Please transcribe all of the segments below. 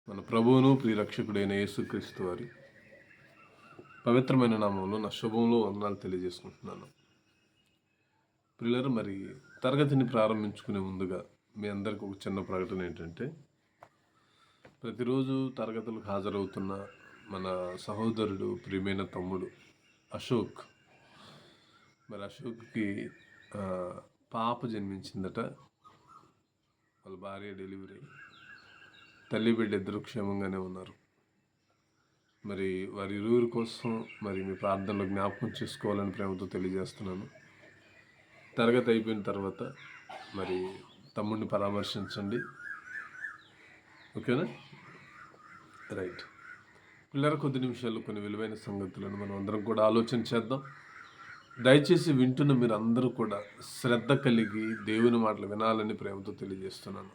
మన ప్రభువును ప్రియరక్షకుడైన యేసుక్రీస్తు వారి పవిత్రమైన నామంలో నా శుభంలో వందనాలు తెలియజేసుకుంటున్నాను. ప్రియులారా, మరి తరగతిని ప్రారంభించుకునే ముందుగా మీ అందరికి ఒక చిన్న ప్రకటన ఏంటంటే, ప్రతిరోజు తరగతులకు హాజరవుతున్న మన సహోదరుడు ప్రియమైన తమ్ముడు అశోక్, మరి అశోక్కి పాప జన్మించిందట. వాళ్ళ భార్య డెలివరీ, తల్లి బిడ్డ ఇద్దరు క్షేమంగానే ఉన్నారు. మరి వారి ఇరువురి కోసం మరి మీ ప్రార్థనలో జ్ఞాపకం చేసుకోవాలని ప్రేమతో తెలియజేస్తున్నాను. తరగతి అయిపోయిన తర్వాత మరి తమ్ముడిని పరామర్శించండి, ఓకేనా? రైట్. పిల్లల కొద్ది నిమిషాలు కొన్ని విలువైన సంగతులను మనం అందరం కూడా ఆలోచన చేద్దాం. దయచేసి వింటున్న మీరు అందరూ కూడా శ్రద్ధ కలిగి దేవుని మాటలు వినాలని ప్రేమతో తెలియజేస్తున్నాను.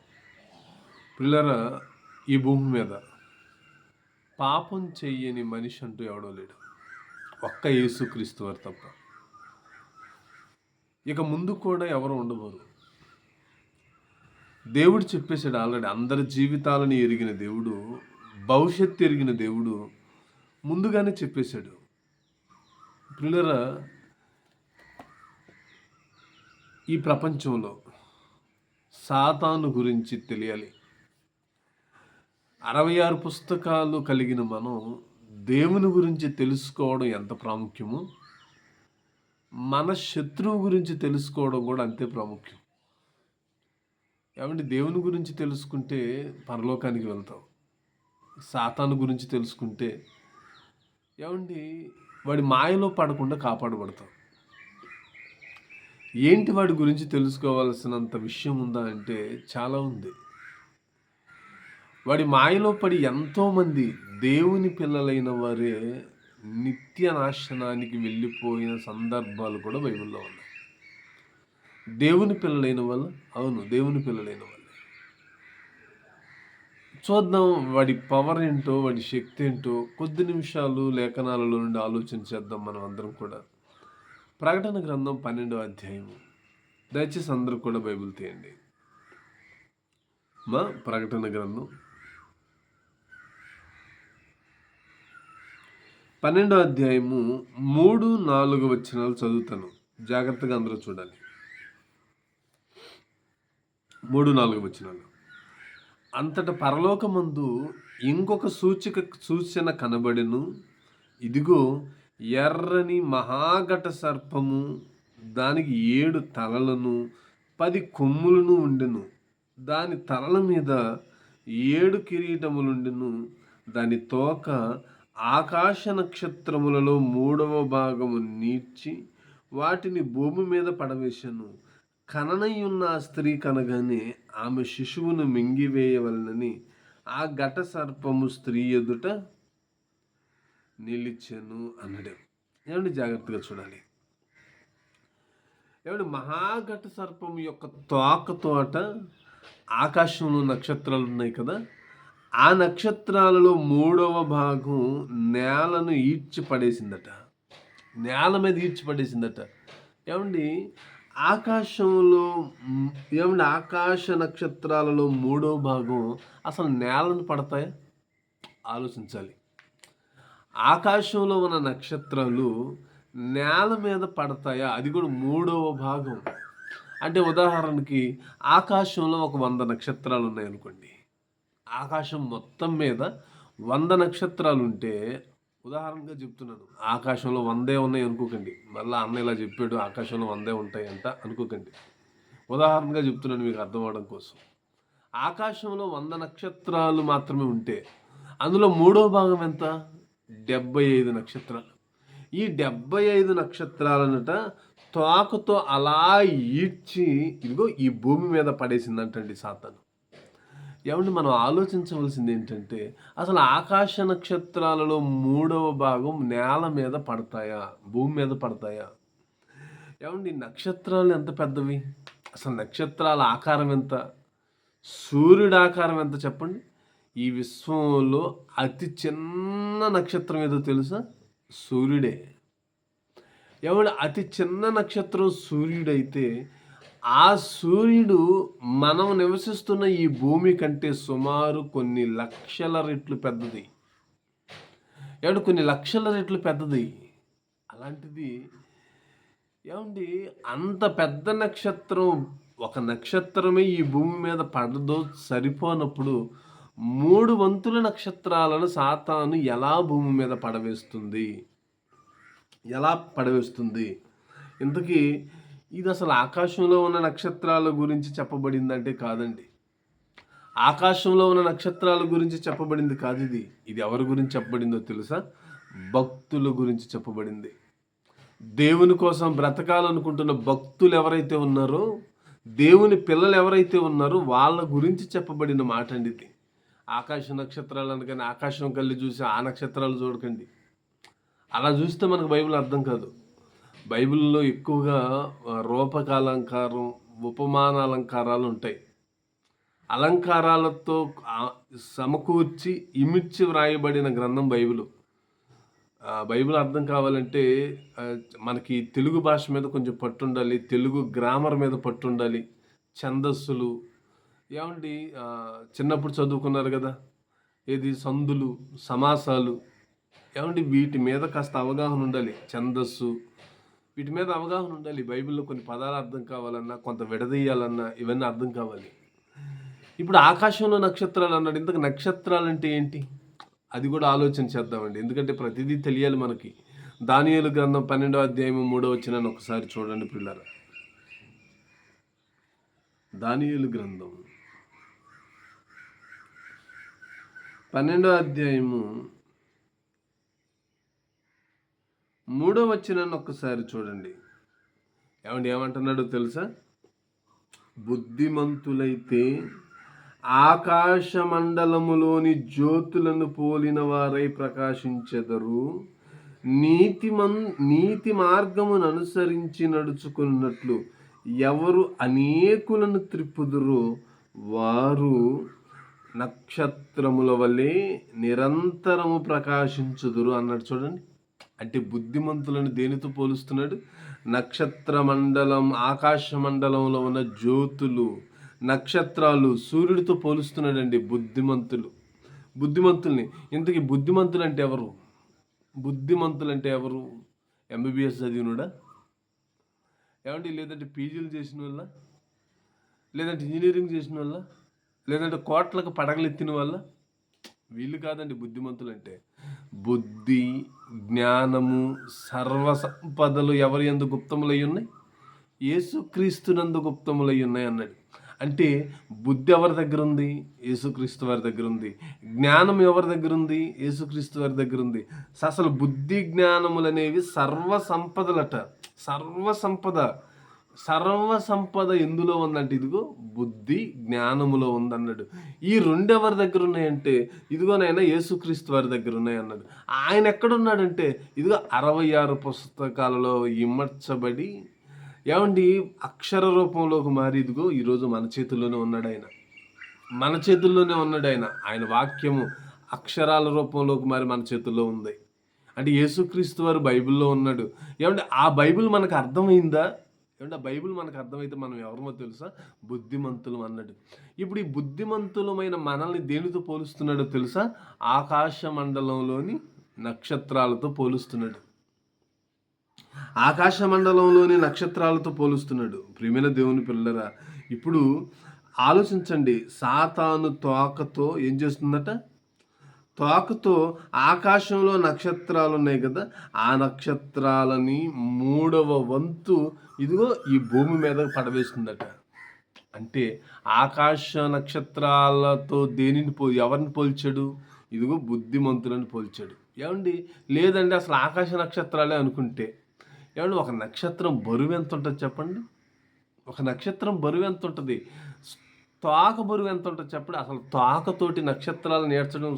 పిల్లరా, ఈ భూమి మీద పాపం చెయ్యని మనిషి అంటూ ఎవడో లేడు, ఒక్క యేసుక్రీస్తు వారు తప్ప. ఇక ముందు కూడా ఎవరు ఉండబోరు. దేవుడు చెప్పేశాడు ఆల్రెడీ. అందరి జీవితాలను ఎరిగిన దేవుడు, భవిష్యత్తు ఎరిగిన దేవుడు ముందుగానే చెప్పేశాడు. పిల్లరా, ఈ ప్రపంచంలో సాతాను గురించి తెలియాలి. 66 పుస్తకాలు కలిగిన మనం దేవుని గురించి తెలుసుకోవడం ఎంత ప్రాముఖ్యమో, మన శత్రువు గురించి తెలుసుకోవడం కూడా అంతే ప్రాముఖ్యం. ఏమంటే, దేవుని గురించి తెలుసుకుంటే పరలోకానికి వెళ్తాం. సాతాను గురించి తెలుసుకుంటే ఏమండి, వాడి మాయలో పడకుండా కాపాడబడతాం. ఏంటి వాడి గురించి తెలుసుకోవాల్సినంత విషయం ఉందా అంటే చాలా ఉంది. వాడి మాయలో పడి ఎంతోమంది దేవుని పిల్లలైన వారే నిత్య నాశనానికి వెళ్ళిపోయిన సందర్భాలు కూడా బైబిల్లో ఉన్నాయి. దేవుని పిల్లలైన వాళ్ళు, అవును, దేవుని పిల్లలైన వాళ్ళు. చూద్దాం వాడి పవర్ ఏంటో, వాడి శక్తి ఏంటో కొద్ది నిమిషాలు లేఖనాలలో నుండి ఆలోచన చేద్దాం మనం అందరం కూడా. ప్రకటన గ్రంథం 12వ అధ్యాయము. దయచేసి అందరూ కూడా బైబిల్ తీయండి. మా ప్రకటన గ్రంథం 12వ అధ్యాయము 3-4 వచనాలు చదువుతాను. జాగ్రత్తగా అందరూ చూడాలి. 3-4 వచనాలు. అంతటా పరలోకమందు ఇంకొక సూచన కనబడెను. ఇదిగో, ఎర్రని మహాఘట సర్పము, దానికి 7 తలలను 10 కొమ్ములను ఉండెను. దాని తలల మీద 7 కిరీటములుండెను. దాని తోక ఆకాశ నక్షత్రములలో 3వ భాగము నీడ్చి వాటిని భూమి మీద పడవేశాను. కననయున్న ఆ స్త్రీ కనగానే ఆమె శిశువును మింగివేయవలనని ఆ ఘట సర్పము స్త్రీ ఎదుట నిలిచెను అన్నాడు. ఏమండి, జాగ్రత్తగా చూడాలి. ఏమంటే, మహాఘట సర్పం యొక్క తోకతోట ఆకాశంలో నక్షత్రాలు ఉన్నాయి కదా, ఆ నక్షత్రాలలో 3వ భాగం నేలను ఈడ్చి పడేసిందట. నేల మీద ఈడ్చి పడేసిందట. ఏమండి, ఆకాశంలో ఆకాశ నక్షత్రాలలో 3వ భాగం అసలు నేలను పడతాయా? ఆలోచించాలి. ఆకాశంలో ఉన్న నక్షత్రాలు నేల మీద పడతాయా? అది కూడా 3వ భాగం. అంటే ఉదాహరణకి ఆకాశంలో ఒక 100 నక్షత్రాలు ఉన్నాయనుకోండి. ఆకాశం మొత్తం మీద 100 నక్షత్రాలు ఉంటే, ఉదాహరణగా చెప్తున్నాను, ఆకాశంలో 100 ఉన్నాయి అనుకోకండి. మళ్ళీ అన్న ఇలా చెప్పాడు ఆకాశంలో 100 ఉంటాయి అంట అనుకోకండి. ఉదాహరణగా చెప్తున్నాను మీకు అర్థం అవడం కోసం. ఆకాశంలో 100 నక్షత్రాలు మాత్రమే ఉంటే అందులో 3వ భాగం ఎంత? 75 నక్షత్రాలు. ఈ 75 నక్షత్రాలనట తోకతో అలా ఈడ్చి ఇదిగో ఈ భూమి మీద పడేసిందంటండి సాతాను. ఏమంటే, మనం ఆలోచించవలసింది ఏంటంటే, అసలు ఆకాశ నక్షత్రాలలో 3వ భాగం నేల మీద పడతాయా, భూమి మీద పడతాయా? ఏమండి, నక్షత్రాలు ఎంత పెద్దవి? అసలు నక్షత్రాల ఆకారం ఎంత? సూర్యుడి ఆకారం ఎంత చెప్పండి? ఈ విశ్వంలో అతి చిన్న నక్షత్రం ఏదో తెలుసా? సూర్యుడే. ఏమంటే, అతి చిన్న నక్షత్రం సూర్యుడైతే ఆ సూర్యుడు మనం నివసిస్తున్న ఈ భూమి కంటే సుమారు కొన్ని లక్షల రెట్లు పెద్దది. కొన్ని లక్షల రెట్లు పెద్దది. అలాంటిది ఏమండి, అంత పెద్ద నక్షత్రం, ఒక నక్షత్రమే ఈ భూమి మీద పడదో సరిపోనప్పుడు 3 వంతుల నక్షత్రాలను సాతాను ఎలా భూమి మీద పడవేస్తుంది? ఎలా పడవేస్తుంది? ఇంతకీ ఇది అసలు ఆకాశంలో ఉన్న నక్షత్రాల గురించి చెప్పబడిందంటే కాదండి. ఆకాశంలో ఉన్న నక్షత్రాల గురించి చెప్పబడింది కాదు ఇది. ఇది ఎవరి గురించి చెప్పబడిందో తెలుసా? భక్తుల గురించి చెప్పబడింది. దేవుని కోసం బ్రతకాలనుకుంటున్న భక్తులు ఎవరైతే ఉన్నారో, దేవుని పిల్లలు ఎవరైతే ఉన్నారో వాళ్ళ గురించి చెప్పబడిన మాట అండి ఇది. ఆకాశ నక్షత్రాలు అనగానే ఆకాశం కళ్ళి చూసి ఆ నక్షత్రాలు చూడకండి. అలా చూస్తే మనకు బైబిల్ అర్థం కాదు. బైబిల్లో ఎక్కువగా రూపకాలంకారం, ఉపమానాలంకారాలు ఉంటాయి. అలంకారాలతో సమకూర్చి ఇమిడ్చి వ్రాయబడిన గ్రంథం బైబిల్. బైబిల్ అర్థం కావాలంటే మనకి తెలుగు భాష మీద కొంచెం పట్టుండాలి, తెలుగు గ్రామర్ మీద పట్టుండాలి, ఛందస్సులు ఏమండి చిన్నప్పుడు చదువుకున్నారు కదా, ఏది సందులు, సమాసాలు ఏమండి వీటి మీద కాస్త అవగాహన ఉండాలి. ఛందస్సు వీటి మీద అవగాహన ఉండాలి. బైబిల్లో కొన్ని పదాలు అర్థం కావాలన్నా, కొంత విడదీయాలన్నా ఇవన్నీ అర్థం కావాలి. ఇప్పుడు ఆకాశంలో నక్షత్రాలు అన్నాడు. ఇంతకు నక్షత్రాలు అంటే ఏంటి? అది కూడా ఆలోచన చేద్దామండి. ఎందుకంటే ప్రతిదీ తెలియాలి మనకి. దానియేలు గ్రంథం 12వ అధ్యాయం 3వ వచనాన్ని ఒకసారి చూడండి పిల్లరా. దానియేలు గ్రంథం 12వ అధ్యాయము 3వ వచనాన్ని ఒక్కసారి చూడండి. ఏమంటున్నాడో తెలుసా? బుద్ధిమంతులైతే ఆకాశ మండలములోని జ్యోతులను పోలిన వారై ప్రకాశించెదరు. నీతి మార్గమును అనుసరించి నడుచుకున్నట్లు ఎవరు అనేకులను త్రిప్పుదురో వారు నక్షత్రముల వలె నిరంతరము ప్రకాశించుదురు అన్నాడు. చూడండి, అంటే బుద్ధిమంతులను దేనితో పోలుస్తున్నాడు? నక్షత్ర మండలం, ఆకాశ మండలంలో ఉన్న జ్యోతులు, నక్షత్రాలు, సూర్యుడితో పోలుస్తున్నాడండి బుద్ధిమంతుల్ని. ఇంతకీ బుద్ధిమంతులు అంటే ఎవరు? ఎంబీబీఎస్ చదివినోడా? లేదంటే పీజీలు చేసిన వాళ్ళ, లేదంటే ఇంజనీరింగ్ చేసిన వాళ్ళ, లేదంటే కోట్లకు పడగలెత్తిన వాళ్ళ? వీళ్ళు కాదండి బుద్ధిమంతులు అంటే. బుద్ధి, జ్ఞానము, సర్వసంపదలు ఎవరి యందు గుప్తములై ఉన్నాయి? యేసుక్రీస్తునందు గుప్తములై ఉన్నాయి అన్నాడు. అంటే బుద్ధి ఎవరి దగ్గర ఉంది? యేసుక్రీస్తు వారి దగ్గర ఉంది. జ్ఞానం ఎవరి దగ్గర ఉంది? యేసుక్రీస్తు వారి దగ్గర ఉంది. అసలు బుద్ధి జ్ఞానములు అనేవి సర్వసంపదలట. సర్వసంపద ఎందులో ఉందంటే ఇదిగో బుద్ధి జ్ఞానములో ఉందన్నాడు. ఈ రెండెవరి దగ్గర ఉన్నాయంటే ఇదిగోనైనా యేసుక్రీస్తు వారి దగ్గర ఉన్నాయి అన్నాడు. ఆయన ఎక్కడున్నాడంటే ఇదిగో 66 పుస్తకాలలో ఇమర్చబడి అక్షర రూపంలోకి మారి ఇదిగో ఈరోజు మన చేతుల్లోనే ఉన్నాడు ఆయన. ఆయన వాక్యము అక్షరాల రూపంలోకి మారి మన చేతుల్లో ఉంది. అంటే యేసుక్రీస్తు వారు బైబిల్లో ఉన్నాడు. ఆ బైబిల్ మనకు అర్థమైందా? ఆ బైబిల్ మనకు అర్థమైతే మనం ఎవరమో తెలుసా? బుద్ధిమంతులు అన్నాడు. ఇప్పుడు ఈ బుద్ధిమంతులమైన మనల్ని దేనితో పోలుస్తున్నాడో తెలుసా? ఆకాశ మండలంలోని నక్షత్రాలతో పోలుస్తున్నాడు. ప్రియమైన దేవుని పిల్లరా, ఇప్పుడు ఆలోచించండి. సాతాను తోకతో ఏం చేస్తుందట? తోకతో ఆకాశంలో నక్షత్రాలు ఉన్నాయి కదా, ఆ నక్షత్రాలని 3వ వంతు ఇదిగో ఈ భూమి మీద పడవేస్తుందట. అంటే ఆకాశ నక్షత్రాలతో ఎవరిని పోల్చాడు? ఇదిగో బుద్ధిమంతులను పోల్చాడు. లేదండి అసలు ఆకాశ నక్షత్రాలే అనుకుంటే ఒక నక్షత్రం బరువు ఎంత ఉంటుంది చెప్పండి? ఒక నక్షత్రం బరువు ఎంత ఉంటుంది? తోక బరువు ఎంత ఉంటుంది చెప్పండి? అసలు తోకతోటి నక్షత్రాలు నేర్చడం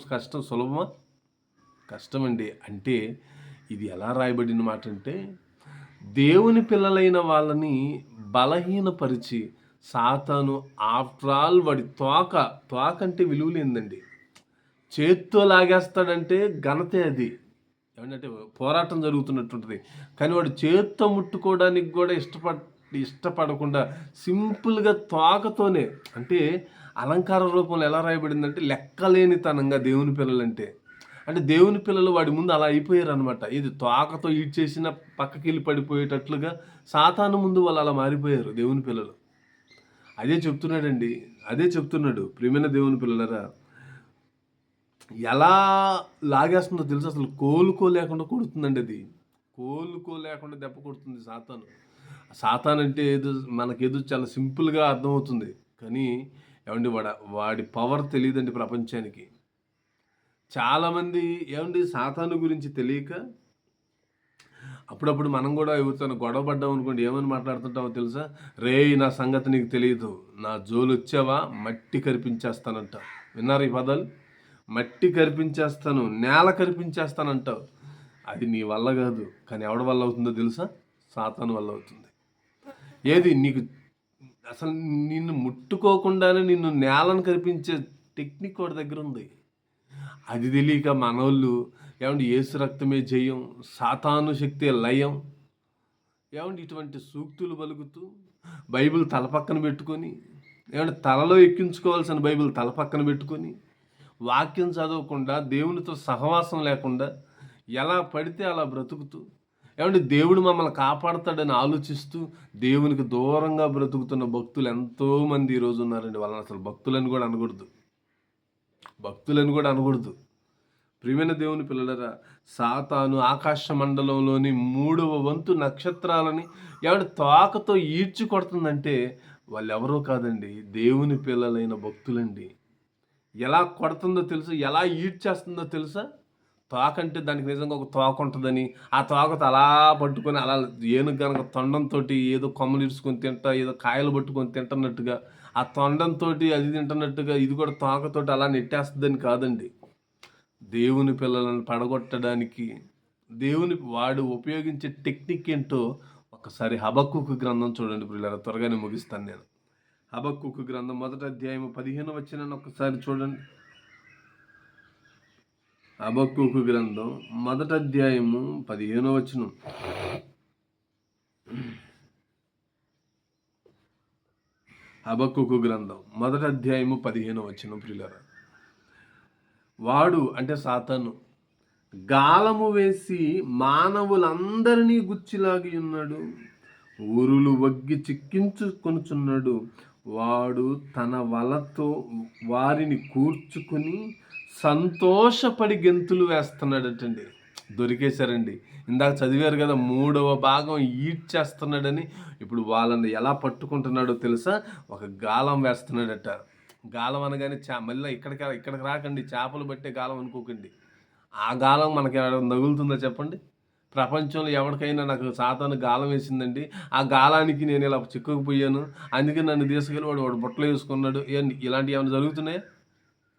సులభమా? కష్టమండి. అంటే ఇది ఎలా రాయబడిన మాట అంటే, దేవుని పిల్లలైన వాళ్ళని బలహీనపరిచి సాతాను ఆఫ్టర్ ఆల్ వాడి తోక అంటే విలువ లేదండి. చేత్తో లాగేస్తాడంటే ఘనతే అది. పోరాటం జరుగుతున్నట్టుంటుంది. కానీ వాడు చేత్తో ముట్టుకోవడానికి కూడా ఇష్టపడకుండా సింపుల్గా తోకతోనే, అంటే అలంకార రూపంలో ఎలా రాయబడిందంటే లెక్కలేనితనంగా దేవుని పిల్లలంటే, అంటే దేవుని పిల్లలు వాడి ముందు అలా అయిపోయారు అనమాట. ఇది తోకతో ఈడ్చేసిన పక్కకి వెళ్ళి పడిపోయేటట్లుగా సాతాను ముందు వాళ్ళు అలా మారిపోయారు దేవుని పిల్లలు. అదే చెప్తున్నాడండి, అదే చెప్తున్నాడు. ప్రియమైన దేవుని పిల్లలరా, ఎలా లాగేస్తుందో తెలుసు, అసలు కోలుకోలేకుండా కొడుతుందండి. అది కోలుకోలేకుండా దెబ్బ కొడుతుంది సాతాను. సాతాన్ అంటే ఏదో మనకేదో చాలా సింపుల్గా అర్థమవుతుంది, కానీ ఏమండి వాడి పవర్ తెలియదండి ప్రపంచానికి. చాలామంది ఏమండి సాతాను గురించి తెలియక అప్పుడప్పుడు మనం కూడా ఎవరితో గొడవ పడ్డాం అనుకోండి, ఏమని మాట్లాడుతుంటామో తెలుసా? రేయ్, నా సంగతి నీకు తెలియదు, నా జోలు వచ్చావా మట్టి కరిపించేస్తానంట. విన్నారు ఈ పదాలు? మట్టి కరిపించేస్తాను, నేల కరిపించేస్తానంటావు. అది నీ వల్ల కాదు, కానీ ఎవడి వల్ల అవుతుందో తెలుసా? సాతాను వల్ల అవుతుంది. ఏది నీకు అసలు నిన్ను ముట్టుకోకుండానే నిన్ను నేలను కరిపించే టెక్నిక్ వాడి దగ్గర ఉంది. అది తెలియక మనోళ్ళు ఏమండి యేసు రక్తమే జయం, సాతాను శక్తి లయం, ఏమండి ఇటువంటి సూక్తులు పలుకుతూ బైబిల్ తలపక్కన పెట్టుకొని, ఏమంటే తలలో ఎక్కించుకోవాల్సిన బైబిల్ తలపక్కన పెట్టుకొని, వాక్యం చదవకుండా దేవునితో సహవాసం లేకుండా ఎలా పడితే అలా బ్రతుకుతూ, ఏమంటే దేవుడు మమ్మల్ని కాపాడతాడని ఆలోచిస్తూ దేవునికి దూరంగా బ్రతుకుతున్న భక్తులు ఎంతోమంది ఈరోజు ఉన్నారండి. వాళ్ళని అసలు భక్తులని కూడా అనకూడదు. ప్రియమైన దేవుని పిల్లలరా, సాతాను ఆకాశ మండలంలోని 3వ వంతు నక్షత్రాలని ఏమంటే తోకతో ఈడ్చి కొడుతుందంటే వాళ్ళు ఎవరో కాదండి, దేవుని పిల్లలైన భక్తులండి. ఎలా కొడుతుందో తెలుసు, ఎలా ఈడ్చేస్తుందో తెలుసా? తోక అంటే దానికి నిజంగా ఒక తోక ఉంటుందని, ఆ తోకతో అలా పట్టుకొని అలా ఏనుగు కనుక తొండంతో ఏదో కొమ్మలు ఇరుచుకొని తింటా, ఏదో కాయలు పట్టుకొని తింటున్నట్టుగా, ఆ తొండంతో అది తింటున్నట్టుగా ఇది కూడా తోకతోటి అలా నెట్టేస్తుందని కాదండి. దేవుని పిల్లలను పడగొట్టడానికి వాడు ఉపయోగించే టెక్నిక్ ఏంటో ఒకసారి హబక్కూకు గ్రంథం చూడండి పిల్లలు. త్వరగానే ముగిస్తాను నేను. హబక్కూకు గ్రంథం 1వ అధ్యాయం 15వ వచనాన్ని ఒకసారి చూడండి. హబక్కూకు గ్రంథం 1వ అధ్యాయము 15వ వచనం. హబక్కూకు గ్రంథం 1వ అధ్యాయము 15వ వచనం ప్రియులారా. వాడు అంటే సాతాను గాలము వేసి మానవులందరినీ గుచ్చిలాగి ఉన్నాడు, ఊరులు వగ్గి చిక్కించుకొనుచున్నాడు. వాడు తన వలతో వారిని కూర్చుకుని సంతోషపడి గెంతులు వేస్తున్నాడటండి. దొరికేశారండి. ఇందాక చదివారు కదా, 3వ భాగం ఈడ్చేస్తున్నాడని. ఇప్పుడు వాళ్ళని ఎలా పట్టుకుంటున్నాడో తెలుసా? ఒక గాలం వేస్తున్నాడట. గాలం అనగానే మళ్ళీ ఇక్కడికి రాకండి, చేపలు పట్టే గాలం అనుకోకండి. ఆ గాలం మనకి నగులుతుందో చెప్పండి? ప్రపంచంలో ఎవరికైనా నాకు సాతాను గాలం వేసిందండి, ఆ గాలానికి నేను ఇలా చిక్కుకుపోయాను, అందుకే నన్ను తీసుకెళ్ళి వాడు బుట్టలో వేసుకున్నాడు, ఇలాంటివి ఏమైనా జరుగుతున్నాయా?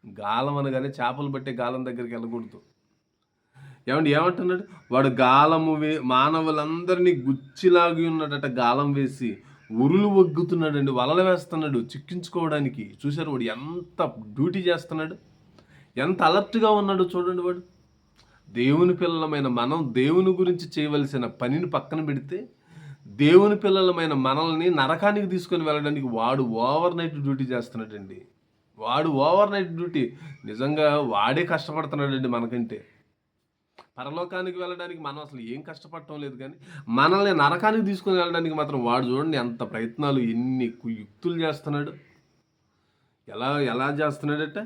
గాలం అనగానే చేపలు పట్టే గాలం దగ్గరికి వెళ్ళకూడదు. ఏమంటున్నాడు? వాడు గాలము మానవులందరినీ గుచ్చిలాగి ఉన్నాడట. గాలం వేసి ఉరులు వగ్గుతున్నాడండి, వలలు వేస్తున్నాడు చిక్కించుకోవడానికి. చూశారు వాడు ఎంత డ్యూటీ చేస్తున్నాడు, ఎంత అలర్ట్గా ఉన్నాడు చూడండి. వాడు దేవుని పిల్లలమైన మనం దేవుని గురించి చేయవలసిన పనిని పక్కన పెడితే, దేవుని పిల్లలమైన మనల్ని నరకానికి తీసుకొని వెళ్ళడానికి వాడు ఓవర్ నైట్ డ్యూటీ చేస్తున్నాడండి. నిజంగా వాడే కష్టపడుతున్నాడండి మనకంటే. పరలోకానికి వెళ్ళడానికి మనం అసలు ఏం కష్టపడటం లేదు, కానీ మనల్ని నరకానికి తీసుకొని వెళ్ళడానికి మాత్రం వాడు చూడండి ఎంత ప్రయత్నాలు, ఎన్ని యుక్తులు చేస్తున్నాడు. ఎలా చేస్తున్నాడట?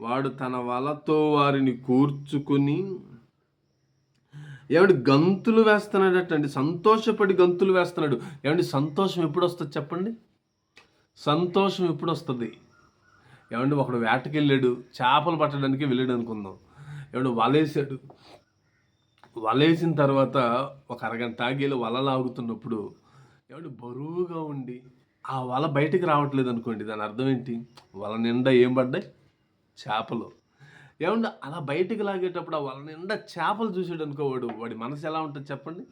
వాడు తన వలతో వారిని కూర్చుకొని గంతులు వేస్తున్నాడట అండి. సంతోషపడి గంతులు వేస్తున్నాడు. సంతోషం ఎప్పుడు వస్తుంది చెప్పండి? సంతోషం ఎప్పుడు వస్తుంది? ఒకడు వేటకి వెళ్ళాడు, చేపలు పట్టడానికి వెళ్ళాడు అనుకుందాం. వలేసిన తర్వాత ఒక అరగంట ఆగేలు వల లాగుతున్నప్పుడు బరువుగా ఉండి ఆ వల బయటికి రావట్లేదు అనుకోండి, దాని అర్థం ఏంటి? వల నిండా ఏం పడ్డాయి? చేపలు. అలా బయటికి లాగేటప్పుడు ఆ వల నిండా చేపలు చూసాడు అనుకో, వాడి మనసు ఎలా ఉంటుంది చెప్పండి?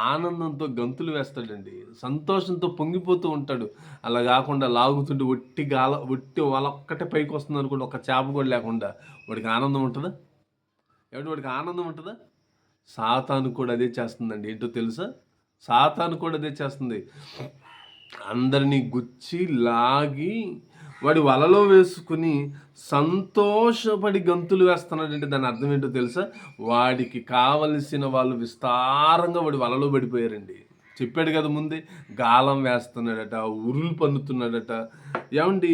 ఆనందంతో గంతులు వేస్తాడండి, సంతోషంతో పొంగిపోతూ ఉంటాడు. అలా కాకుండా లాగుతుంటే ఒట్టి వల ఒక్కటే పైకి వస్తుంది అనుకోండి, ఒక చేప కూడా లేకుండా, వాడికి ఆనందం ఉంటుందా? వాడికి ఆనందం ఉంటుందా? సాతాను కూడా అదే చేస్తుందండి. ఏంటో తెలుసా? సాతాను కూడా అదే చేస్తుంది. అందరినీ గుచ్చి లాగి వాడి వలలో వేసుకుని సంతోషపడి గంతులు వేస్తున్నాడంటే దాని అర్థం ఏంటో తెలుసా? వాడికి కావలసిన వాళ్ళు విస్తారంగా వాడి వలలో పడిపోయారండి. చెప్పాడు కదా ముందే, గాలం వేస్తున్నాడట, ఉరులు పన్నుతున్నాడట. ఏమండి,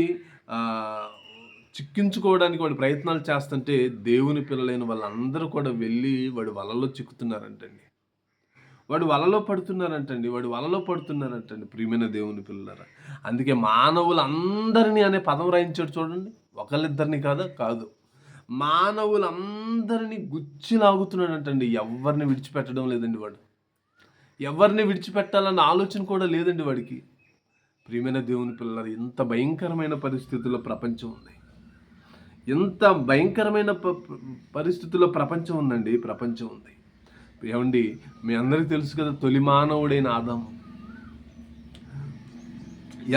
చిక్కించుకోవడానికి వాడు ప్రయత్నాలు చేస్తుంటే దేవుని పిల్లలైన వాళ్ళందరూ కూడా వెళ్ళి వాడి వలలో చిక్కుతున్నారంటండి. వాడు వలలో పడుతున్నారంటండి ప్రియమైన దేవుని పిల్లలారా. అందుకే మానవులందరినీ అనే పదం రాయించాడు చూడండి. ఒకళ్ళిద్దరిని కాదు, మానవులందరినీ గుచ్చి లాగుతున్నాడంటండి. ఎవరిని విడిచిపెట్టడం లేదండి వాడు. ఎవరిని విడిచిపెట్టాలన్న ఆలోచన కూడా లేదండి వాడికి. ప్రియమైన దేవుని పిల్లలారా, ఎంత భయంకరమైన పరిస్థితుల్లో ప్రపంచం ఉంది. ఎంత భయంకరమైన పరిస్థితుల్లో ప్రపంచం ఉందండి. ప్రపంచం ఉంది. ఏమండి, మీ అందరికీ తెలుసు కదా, తొలి మానవుడైన ఆదాము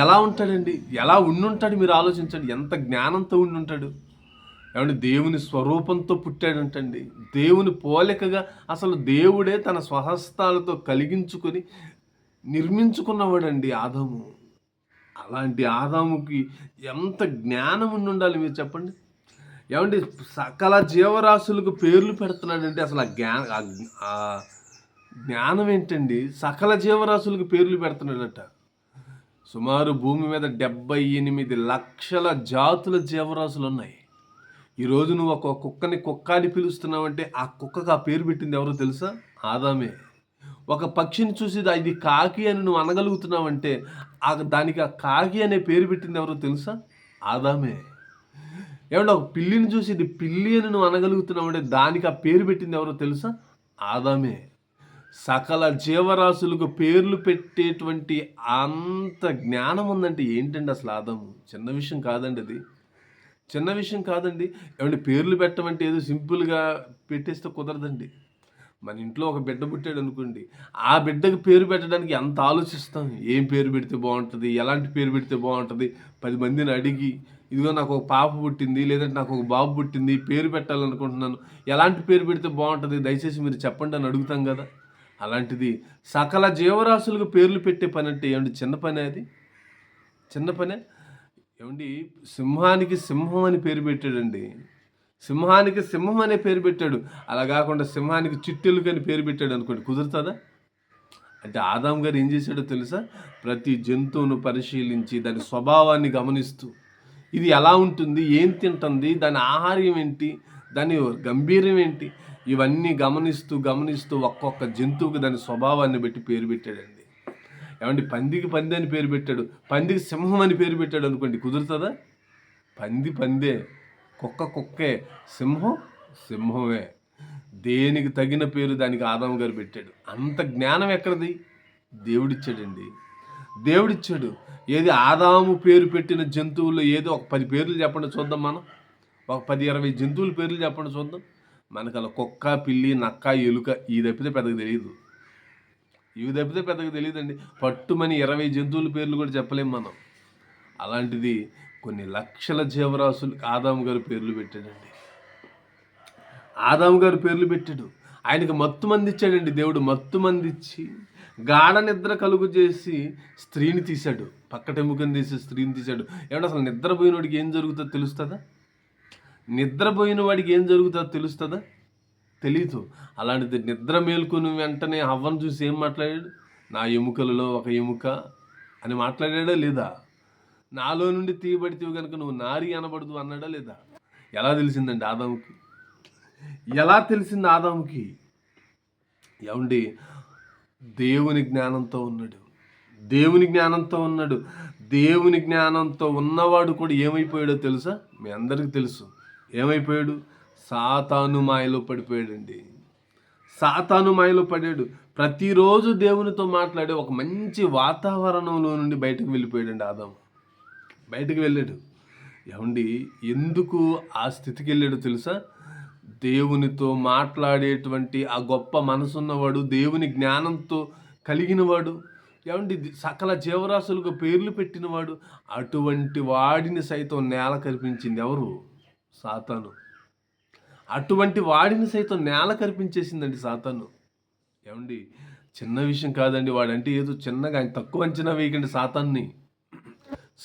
ఎలా ఉంటాడండి? ఎలా ఉండుంటాడు? మీరు ఆలోచించండి. ఎంత జ్ఞానంతో ఉండుంటాడు. ఏమండి, దేవుని స్వరూపంతో పుట్టాడంటండి. దేవుని పోలికగా అసలు దేవుడే తన స్వహస్తాలతో కలిగించుకొని నిర్మించుకున్నవాడండి ఆదాము. అలాంటి ఆదాముకి ఎంత జ్ఞానం ఉండాలి మీరు చెప్పండి. ఏమండి, సకల జీవరాశులకు పేర్లు పెడుతున్నాడంటే అసలు ఆ జ్ఞానం ఏంటండి? సకల జీవరాశులకు పేర్లు పెడుతున్నాడట. సుమారు భూమి మీద 78 లక్షల జాతుల జీవరాశులు ఉన్నాయి. ఈరోజు నువ్వు ఒక కుక్కని కుక్క అని పిలుస్తున్నావంటే ఆ కుక్కకు ఆ పేరు పెట్టింది ఎవరో తెలుసా? ఆదామే. ఒక పక్షిని చూసి ఇది కాకి అని నువ్వు అనగలుగుతున్నావంటే దానికి ఆ కాకి అనే పేరు పెట్టింది ఎవరో తెలుసా? ఆదామే. ఏమంటే ఒక పిల్లిని చూసి ఇది పిల్లి అని నువ్వు అనగలుగుతున్నావంటే దానికి ఆ పేరు పెట్టింది ఎవరో తెలుసా? ఆదామే. సకల జీవరాశులకు పేర్లు పెట్టేటువంటి అంత జ్ఞానం ఉందంటే ఏంటండి అసలు ఆదాము? చిన్న విషయం కాదండి అది. చిన్న విషయం కాదండి. ఏమంటే పేర్లు పెట్టమంటే ఏదో సింపుల్గా పెట్టేస్తే కుదరదండి. మన ఇంట్లో ఒక బిడ్డ పుట్టాడు అనుకోండి, ఆ బిడ్డకి పేరు పెట్టడానికి ఎంత ఆలోచిస్తాం. ఏం పేరు పెడితే బాగుంటుంది, ఎలాంటి పేరు పెడితే బాగుంటుంది, 10 మందిని అడిగి, ఇదిగో నాకు ఒక పాప పుట్టింది, లేదంటే నాకు ఒక బాబు పుట్టింది, పేరు పెట్టాలనుకుంటున్నాను, ఎలాంటి పేరు పెడితే బాగుంటుంది, దయచేసి మీరు చెప్పండి అని అడుగుతాం కదా. అలాంటిది సకల జీవరాశులకు పేర్లు పెట్టే పని అంటే ఏమండి చిన్న పనే? అది చిన్న పనే? ఏమండి, సింహానికి సింహం అని పేరు పెట్టాడండి. సింహానికి సింహం అనే పేరు పెట్టాడు. అలా కాకుండా సింహానికి చిట్టెలుక అని పేరు పెట్టాడు అనుకోండి, కుదురుతుందా? అంటే ఆదాం గారు ఏం చేశాడో తెలుసా? ప్రతి జంతువును పరిశీలించి దాని స్వభావాన్ని గమనిస్తూ, ఇది ఎలా ఉంటుంది, ఏం తింటుంది, దాని ఆహార్యం ఏంటి, దాని గంభీర్యం ఏంటి, ఇవన్నీ గమనిస్తూ ఒక్కొక్క జంతువుకి దాని స్వభావాన్ని బట్టి పేరు పెట్టాడండి. ఏమంటే పందికి పంది అని పేరు పెట్టాడు, పందికి సింహం అని పేరు పెట్టాడు అనుకోండి, కుదురుతుందా? పంది పందే, కుక్క కుక్కే, సింహం సింహమే. దేనికి తగిన పేరు దానికి ఆదాము గారు పెట్టాడు. అంత జ్ఞానం ఎక్కడిది? దేవుడిచ్చాడండి. దేవుడిచ్చాడు. ఏది ఆదాము పేరు పెట్టిన జంతువులు ఏదో ఒక 10 పేర్లు చెప్పండి చూద్దాం. మనం ఒక 10-20 జంతువుల పేర్లు చెప్పండి చూద్దాం. మనకు అలా కుక్క, పిల్లి, నక్క, ఎలుక ఇవి తప్పితే పెద్దగా తెలియదండి. పట్టుమని 20 జంతువుల పేర్లు కూడా చెప్పలేము మనం. అలాంటిది కొన్ని లక్షల జీవరాశులు ఆదాము గారు పేర్లు పెట్టాడండి. ఆదాము గారు పేర్లు పెట్టాడు. ఆయనకు మత్తు మంది ఇచ్చాడండి దేవుడు. మత్తు మంది ఇచ్చి గాఢ నిద్ర కలుగు చేసి స్త్రీని తీశాడు. పక్కటెముకని తీసి స్త్రీని తీశాడు. ఏమంటే అసలు నిద్రపోయిన వాడికి ఏం జరుగుతుందో తెలుస్తుందా? తెలీదు. అలాంటిది నిద్ర మేల్కొని వెంటనే హవ్వను చూసి ఏం మాట్లాడాడు? నా ఎముకలలో ఒక ఎముక అని మాట్లాడాడా లేదా? నాలో నుండి తీయబడితే కనుక నువ్వు నారి అనబడదు అన్నాడా లేదా? ఎలా తెలిసింది ఆదాముకి? ఏమండి, దేవుని జ్ఞానంతో ఉన్నాడు. దేవుని జ్ఞానంతో ఉన్నవాడు కూడా ఏమైపోయాడో తెలుసా? మీ అందరికీ తెలుసు. ఏమైపోయాడు? సాతాను మాయలో పడాడు. ప్రతిరోజు దేవునితో మాట్లాడే ఒక మంచి వాతావరణంలో నుండి బయటకు వెళ్ళిపోయాడండి ఆదాము. వెళ్ళాడు. ఏమండి, ఎందుకు ఆ స్థితికి వెళ్ళాడో తెలుసా? దేవునితో మాట్లాడేటువంటి ఆ గొప్ప మనసున్నవాడు, దేవుని జ్ఞానంతో కలిగినవాడు, ఏమండి సకల జీవరాశులకు పేర్లు పెట్టినవాడు, అటువంటి వాడిని సైతం నేల కల్పించింది ఎవరు? సాతాను. అటువంటి వాడిని సైతం నేల కల్పించేసిందండి సాతాను. ఏమండి, చిన్న విషయం కాదండి. వాడంటే ఏదో చిన్నగా ఆయన తక్కువ అంచనా వేయకండి సాతాన్ని.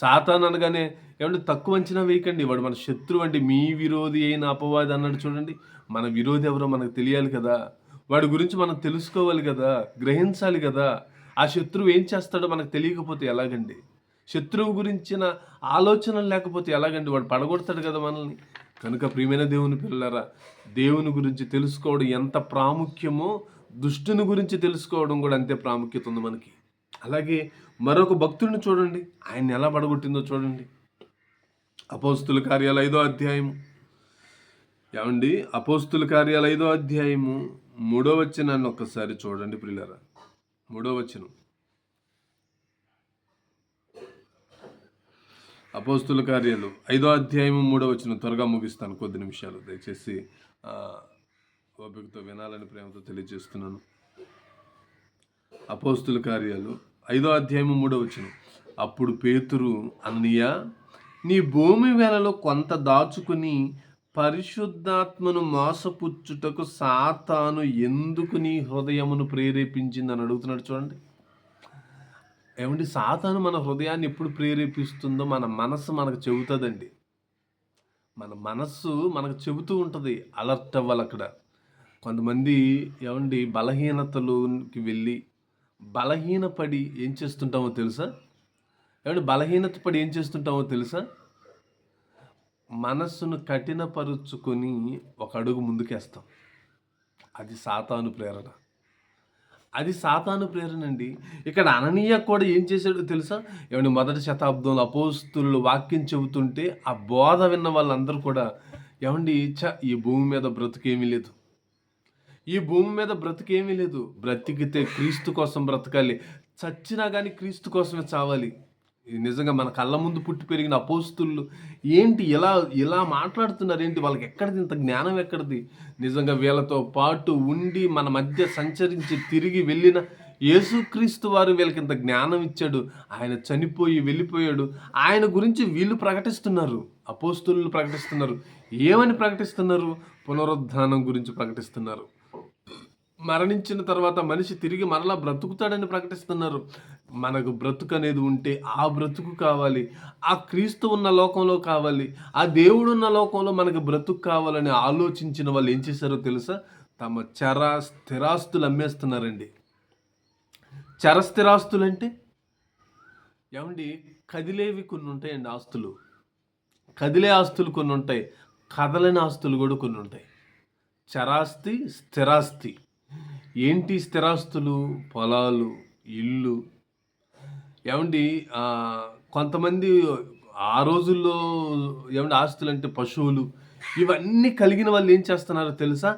సాతాన్ అనగానే ఏమంటే తక్కువ అంచనా వేయకండి. వాడు మన శత్రువు అండి. మీ విరోధి అయిన అపవాది అన్నాడు చూడండి. మన విరోధి ఎవరో మనకు తెలియాలి కదా. వాడి గురించి మనం తెలుసుకోవాలి కదా, గ్రహించాలి కదా. ఆ శత్రువు ఏం చేస్తాడో మనకు తెలియకపోతే ఎలాగండి? శత్రువు గురించిన ఆలోచనలు లేకపోతే ఎలాగండి? వాడు పడగొడతాడు కదా మనల్ని. కనుక ప్రియమైన దేవుని పిల్లలారా, దేవుని గురించి తెలుసుకోవడం ఎంత ప్రాముఖ్యమో దుష్టుని గురించి తెలుసుకోవడం కూడా అంతే ప్రాముఖ్యత ఉంది మనకి. అలాగే మరొక భక్తుడిని చూడండి, ఆయన ఎలా పడగొట్టిందో చూడండి. అపోస్తుల కార్యాలు 5వ అధ్యాయము. ఏమండి, అపోస్తుల కార్యాలు 5వ అధ్యాయము 3వ వచనాన్ని ఒక్కసారి చూడండి ప్రియులారా. 3వ వచనం. అపోస్తుల కార్యాలు 5వ అధ్యాయము 3వ వచనం. త్వరగా ముగిస్తాను, కొద్ది నిమిషాలు దయచేసి ఓపికతో వినాలని ప్రేమతో తెలియజేస్తున్నాను. అపోస్తుల కార్యాలు 5వ అధ్యాయము 3వ వచనం. అప్పుడు పేతురు, అన్నయ్య, నీ భూమి వేలలో కొంత దాచుకుని పరిశుద్ధాత్మను మోసపుచ్చుటకు సాతాను ఎందుకు నీ హృదయమును ప్రేరేపించిందని అడుగుతున్నాడు చూడండి. ఏమండి, సాతాను మన హృదయాన్ని ఎప్పుడు ప్రేరేపిస్తుందో మన మనస్సు మనకు చెబుతుందండి. మన మనస్సు మనకు చెబుతూ ఉంటుంది. అలర్ట్ అవ్వాలి అక్కడ. కొంతమంది ఏమండి బలహీనతలోకి వెళ్ళి బలహీనపడి ఏం చేస్తుంటామో తెలుసా? ఏమండి, బలహీనత పడి ఏం చేస్తుంటామో తెలుసా? మనస్సును కఠినపరుచుకొని ఒక అడుగు ముందుకేస్తాం. అది సాతాను ప్రేరణ. అది సాతాను ప్రేరణ అండి. ఇక్కడ అననీయ కూడా ఏం చేశాడో తెలుసా? ఏమండి, మొదటి శతాబ్దంలో అపోస్తులు వాక్యం చెబుతుంటే ఆ బోధ విన్న వాళ్ళందరూ కూడా ఏమండి, ఈ భూమి మీద బ్రతుకేమీ లేదు, ఈ భూమి మీద బ్రతుకేమీ లేదు, బ్రతికితే క్రీస్తు కోసం బ్రతకాలి, చచ్చినా కానీ క్రీస్తు కోసమే చావాలి. నిజంగా మన కళ్ళ ముందు పుట్టి పెరిగిన అపోస్తులు ఏంటి ఇలా మాట్లాడుతున్నారు ఏంటి? వాళ్ళకి ఎక్కడిది ఇంత జ్ఞానం? ఎక్కడిది? నిజంగా వీళ్ళతో పాటు ఉండి మన మధ్య సంచరించి తిరిగి వెళ్ళిన యేసుక్రీస్తు వారు వీళ్ళకి ఇంత జ్ఞానం ఇచ్చాడు. ఆయన చనిపోయి వెళ్ళిపోయాడు. ఆయన గురించి వీళ్ళు ప్రకటిస్తున్నారు, అపోస్తులు ప్రకటిస్తున్నారు. ఏమని ప్రకటిస్తున్నారు? పునరుద్ధానం గురించి ప్రకటిస్తున్నారు. మరణించిన తర్వాత మనిషి తిరిగి మరలా బ్రతుకుతాడని ప్రకటిస్తున్నారు. మనకు బ్రతుకు అనేది ఉంటే ఆ బ్రతుకు కావాలి, ఆ క్రీస్తు ఉన్న లోకంలో కావాలి, ఆ దేవుడు ఉన్న లోకంలో మనకు బ్రతుకు కావాలని ఆలోచించిన వాళ్ళు ఏం చేశారో తెలుసా? తమ స్థిరాస్తులు అమ్మేస్తున్నారండి. స్థిరాస్తులు అంటే ఏమండి, కదిలేవి కొన్ని ఉంటాయండి ఆస్తులు. కదిలే ఆస్తులు కొన్ని ఉంటాయి, కదలని ఆస్తులు కూడా కొన్ని ఉంటాయి. చరాస్తి, స్థిరాస్తి. ఏంటి స్థిరాస్తులు? పొలాలు, ఇల్లు. ఏమండి, కొంతమంది ఆ రోజుల్లో ఏమంటే ఆస్తులు అంటే పశువులు, ఇవన్నీ కలిగిన వాళ్ళు ఏం చేస్తున్నారో తెలుసా?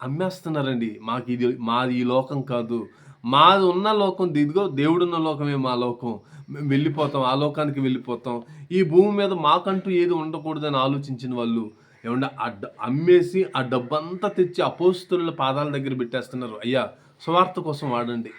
అమ్మేస్తున్నారండి. మాది ఈ లోకం కాదు, మాది ఉన్న లోకం ఇదిగో, దేవుడున్న లోకమే మా లోకం, మేము వెళ్ళిపోతాం, ఆ లోకానికి వెళ్ళిపోతాం, ఈ భూమి మీద మాకంటూ ఏది ఉండకూడదని ఆలోచించిన వాళ్ళు ఏమంటే అమ్మేసి ఆ డబ్బంతా తెచ్చి అపోస్తుల పాదాల దగ్గర పెట్టేస్తున్నారు. అయ్యా, సువార్త కోసం వాడండి.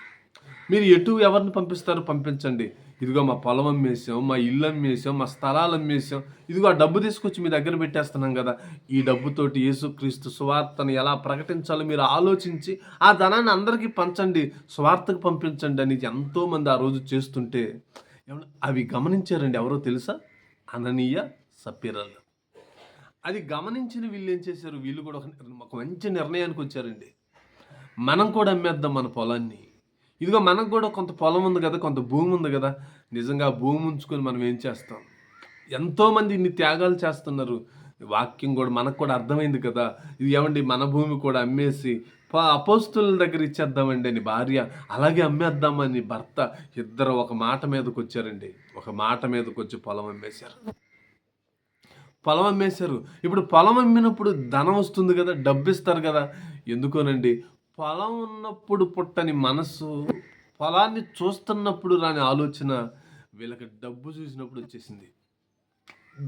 మీరు ఎవరిని పంపిస్తారు? పంపించండి. ఇదిగో మా పొలం అమ్మేసాం, మా ఇల్లు అమ్మేసాం, మా స్థలాలు అమ్మేసాం, ఇదిగో ఆ డబ్బు తీసుకొచ్చి మీ దగ్గర పెట్టేస్తున్నాం కదా, ఈ డబ్బుతోటి యేసుక్రీస్తు సువార్తను ఎలా ప్రకటించాలో మీరు ఆలోచించి ఆ ధనాన్ని అందరికీ పంచండి, సువార్తకు పంపించండి అని ఎంతోమంది ఆ రోజు చేస్తుంటే అవి గమనించారండి. ఎవరో తెలుసా? అననీయ, సప్పీరాలు. అది గమనించిన వీళ్ళు ఏం చేశారు? వీళ్ళు కూడా ఒక మంచి నిర్ణయానికి వచ్చారండి. మనం కూడా అమ్మేద్దాం మన పొలాన్ని. ఇదిగో మనకు కూడా కొంత పొలం ఉంది కదా, కొంత భూమి ఉంది కదా, నిజంగా భూమి ఉంచుకొని మనం ఏం చేస్తాం? ఎంతోమంది ఇన్ని త్యాగాలు చేస్తున్నారు. వాక్యం కూడా మనకు కూడా అర్థమైంది కదా. ఇది ఏమండి, మన భూమి కూడా అమ్మేసి అపోస్తుల దగ్గర ఇచ్చేద్దామండి అని భార్య, అలాగే అమ్మేద్దామని భర్త, ఇద్దరు ఒక మాట మీదకి వచ్చారండి. ఒక మాట మీదకి వచ్చి పొలం అమ్మేశారు. పొలం అమ్మేశారు. ఇప్పుడు పొలం అమ్మినప్పుడు ధనం వస్తుంది కదా, డబ్బు ఇస్తారు కదా. ఎందుకోనండి, పొలం ఉన్నప్పుడు పుట్టని మనసు, పొలాన్ని చూస్తున్నప్పుడు రాని ఆలోచన వీళ్ళకి డబ్బు చూసినప్పుడు వచ్చేసింది.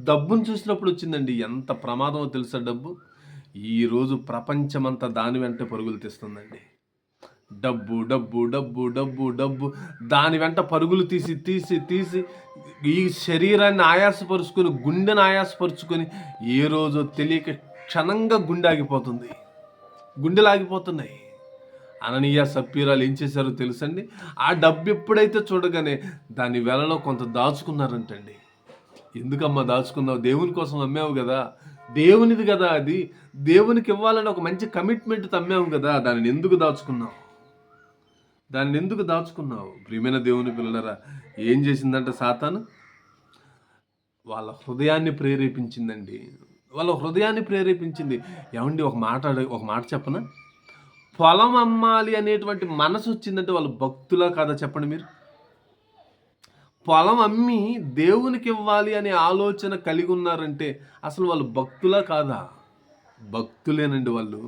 డబ్బును చూసినప్పుడు వచ్చిందండి. ఎంత ప్రమాదమో తెలుసా డబ్బు? ఈరోజు ప్రపంచమంతా దాని వెంట పరుగులు తీస్తుందండి. డబ్బు డబ్బు డబ్బు డబ్బు డబ్బు దాని వెంట పరుగులు తీసి తీసి తీసి ఈ శరీరాన్ని ఆయాసపరుచుకొని, గుండెను ఆయాసపరుచుకొని, ఏ రోజో తెలియక క్షణంగా గుండె ఆగిపోతుంది, గుండెలు ఆగిపోతున్నాయి. అననీయ సప్పీరాలు ఏం చేశారో తెలుసండి? ఆ డబ్బు ఎప్పుడైతే చూడగానే దాని వెలలో కొంత దాచుకున్నారంటండి. ఎందుకమ్మా దాచుకున్నావు? దేవుని కోసం అమ్మావు కదా, దేవునిది కదా అది, దేవునికి ఇవ్వాలని ఒక మంచి కమిట్మెంట్ అమ్మావు కదా, దానిని ఎందుకు దాచుకున్నావు? దానిని ఎందుకు దాచుకున్నావు? ప్రియమైన దేవుని పిల్లలరా, ఏం చేసిందంటే సాతాను వాళ్ళ హృదయాన్ని ప్రేరేపించిందండి. వాళ్ళ హృదయాన్ని ప్రేరేపించింది. ఏమండి, ఒక మాట చెప్పనా? పొలం అమ్మాలి అనేటువంటి మనసు వచ్చిందంటే వాళ్ళు భక్తులా కాదా చెప్పండి మీరు? పొలం అమ్మి దేవునికి ఇవ్వాలి అనే ఆలోచన కలిగి ఉన్నారంటే అసలు వాళ్ళు భక్తులా కాదా? భక్తులేనండి వాళ్ళు.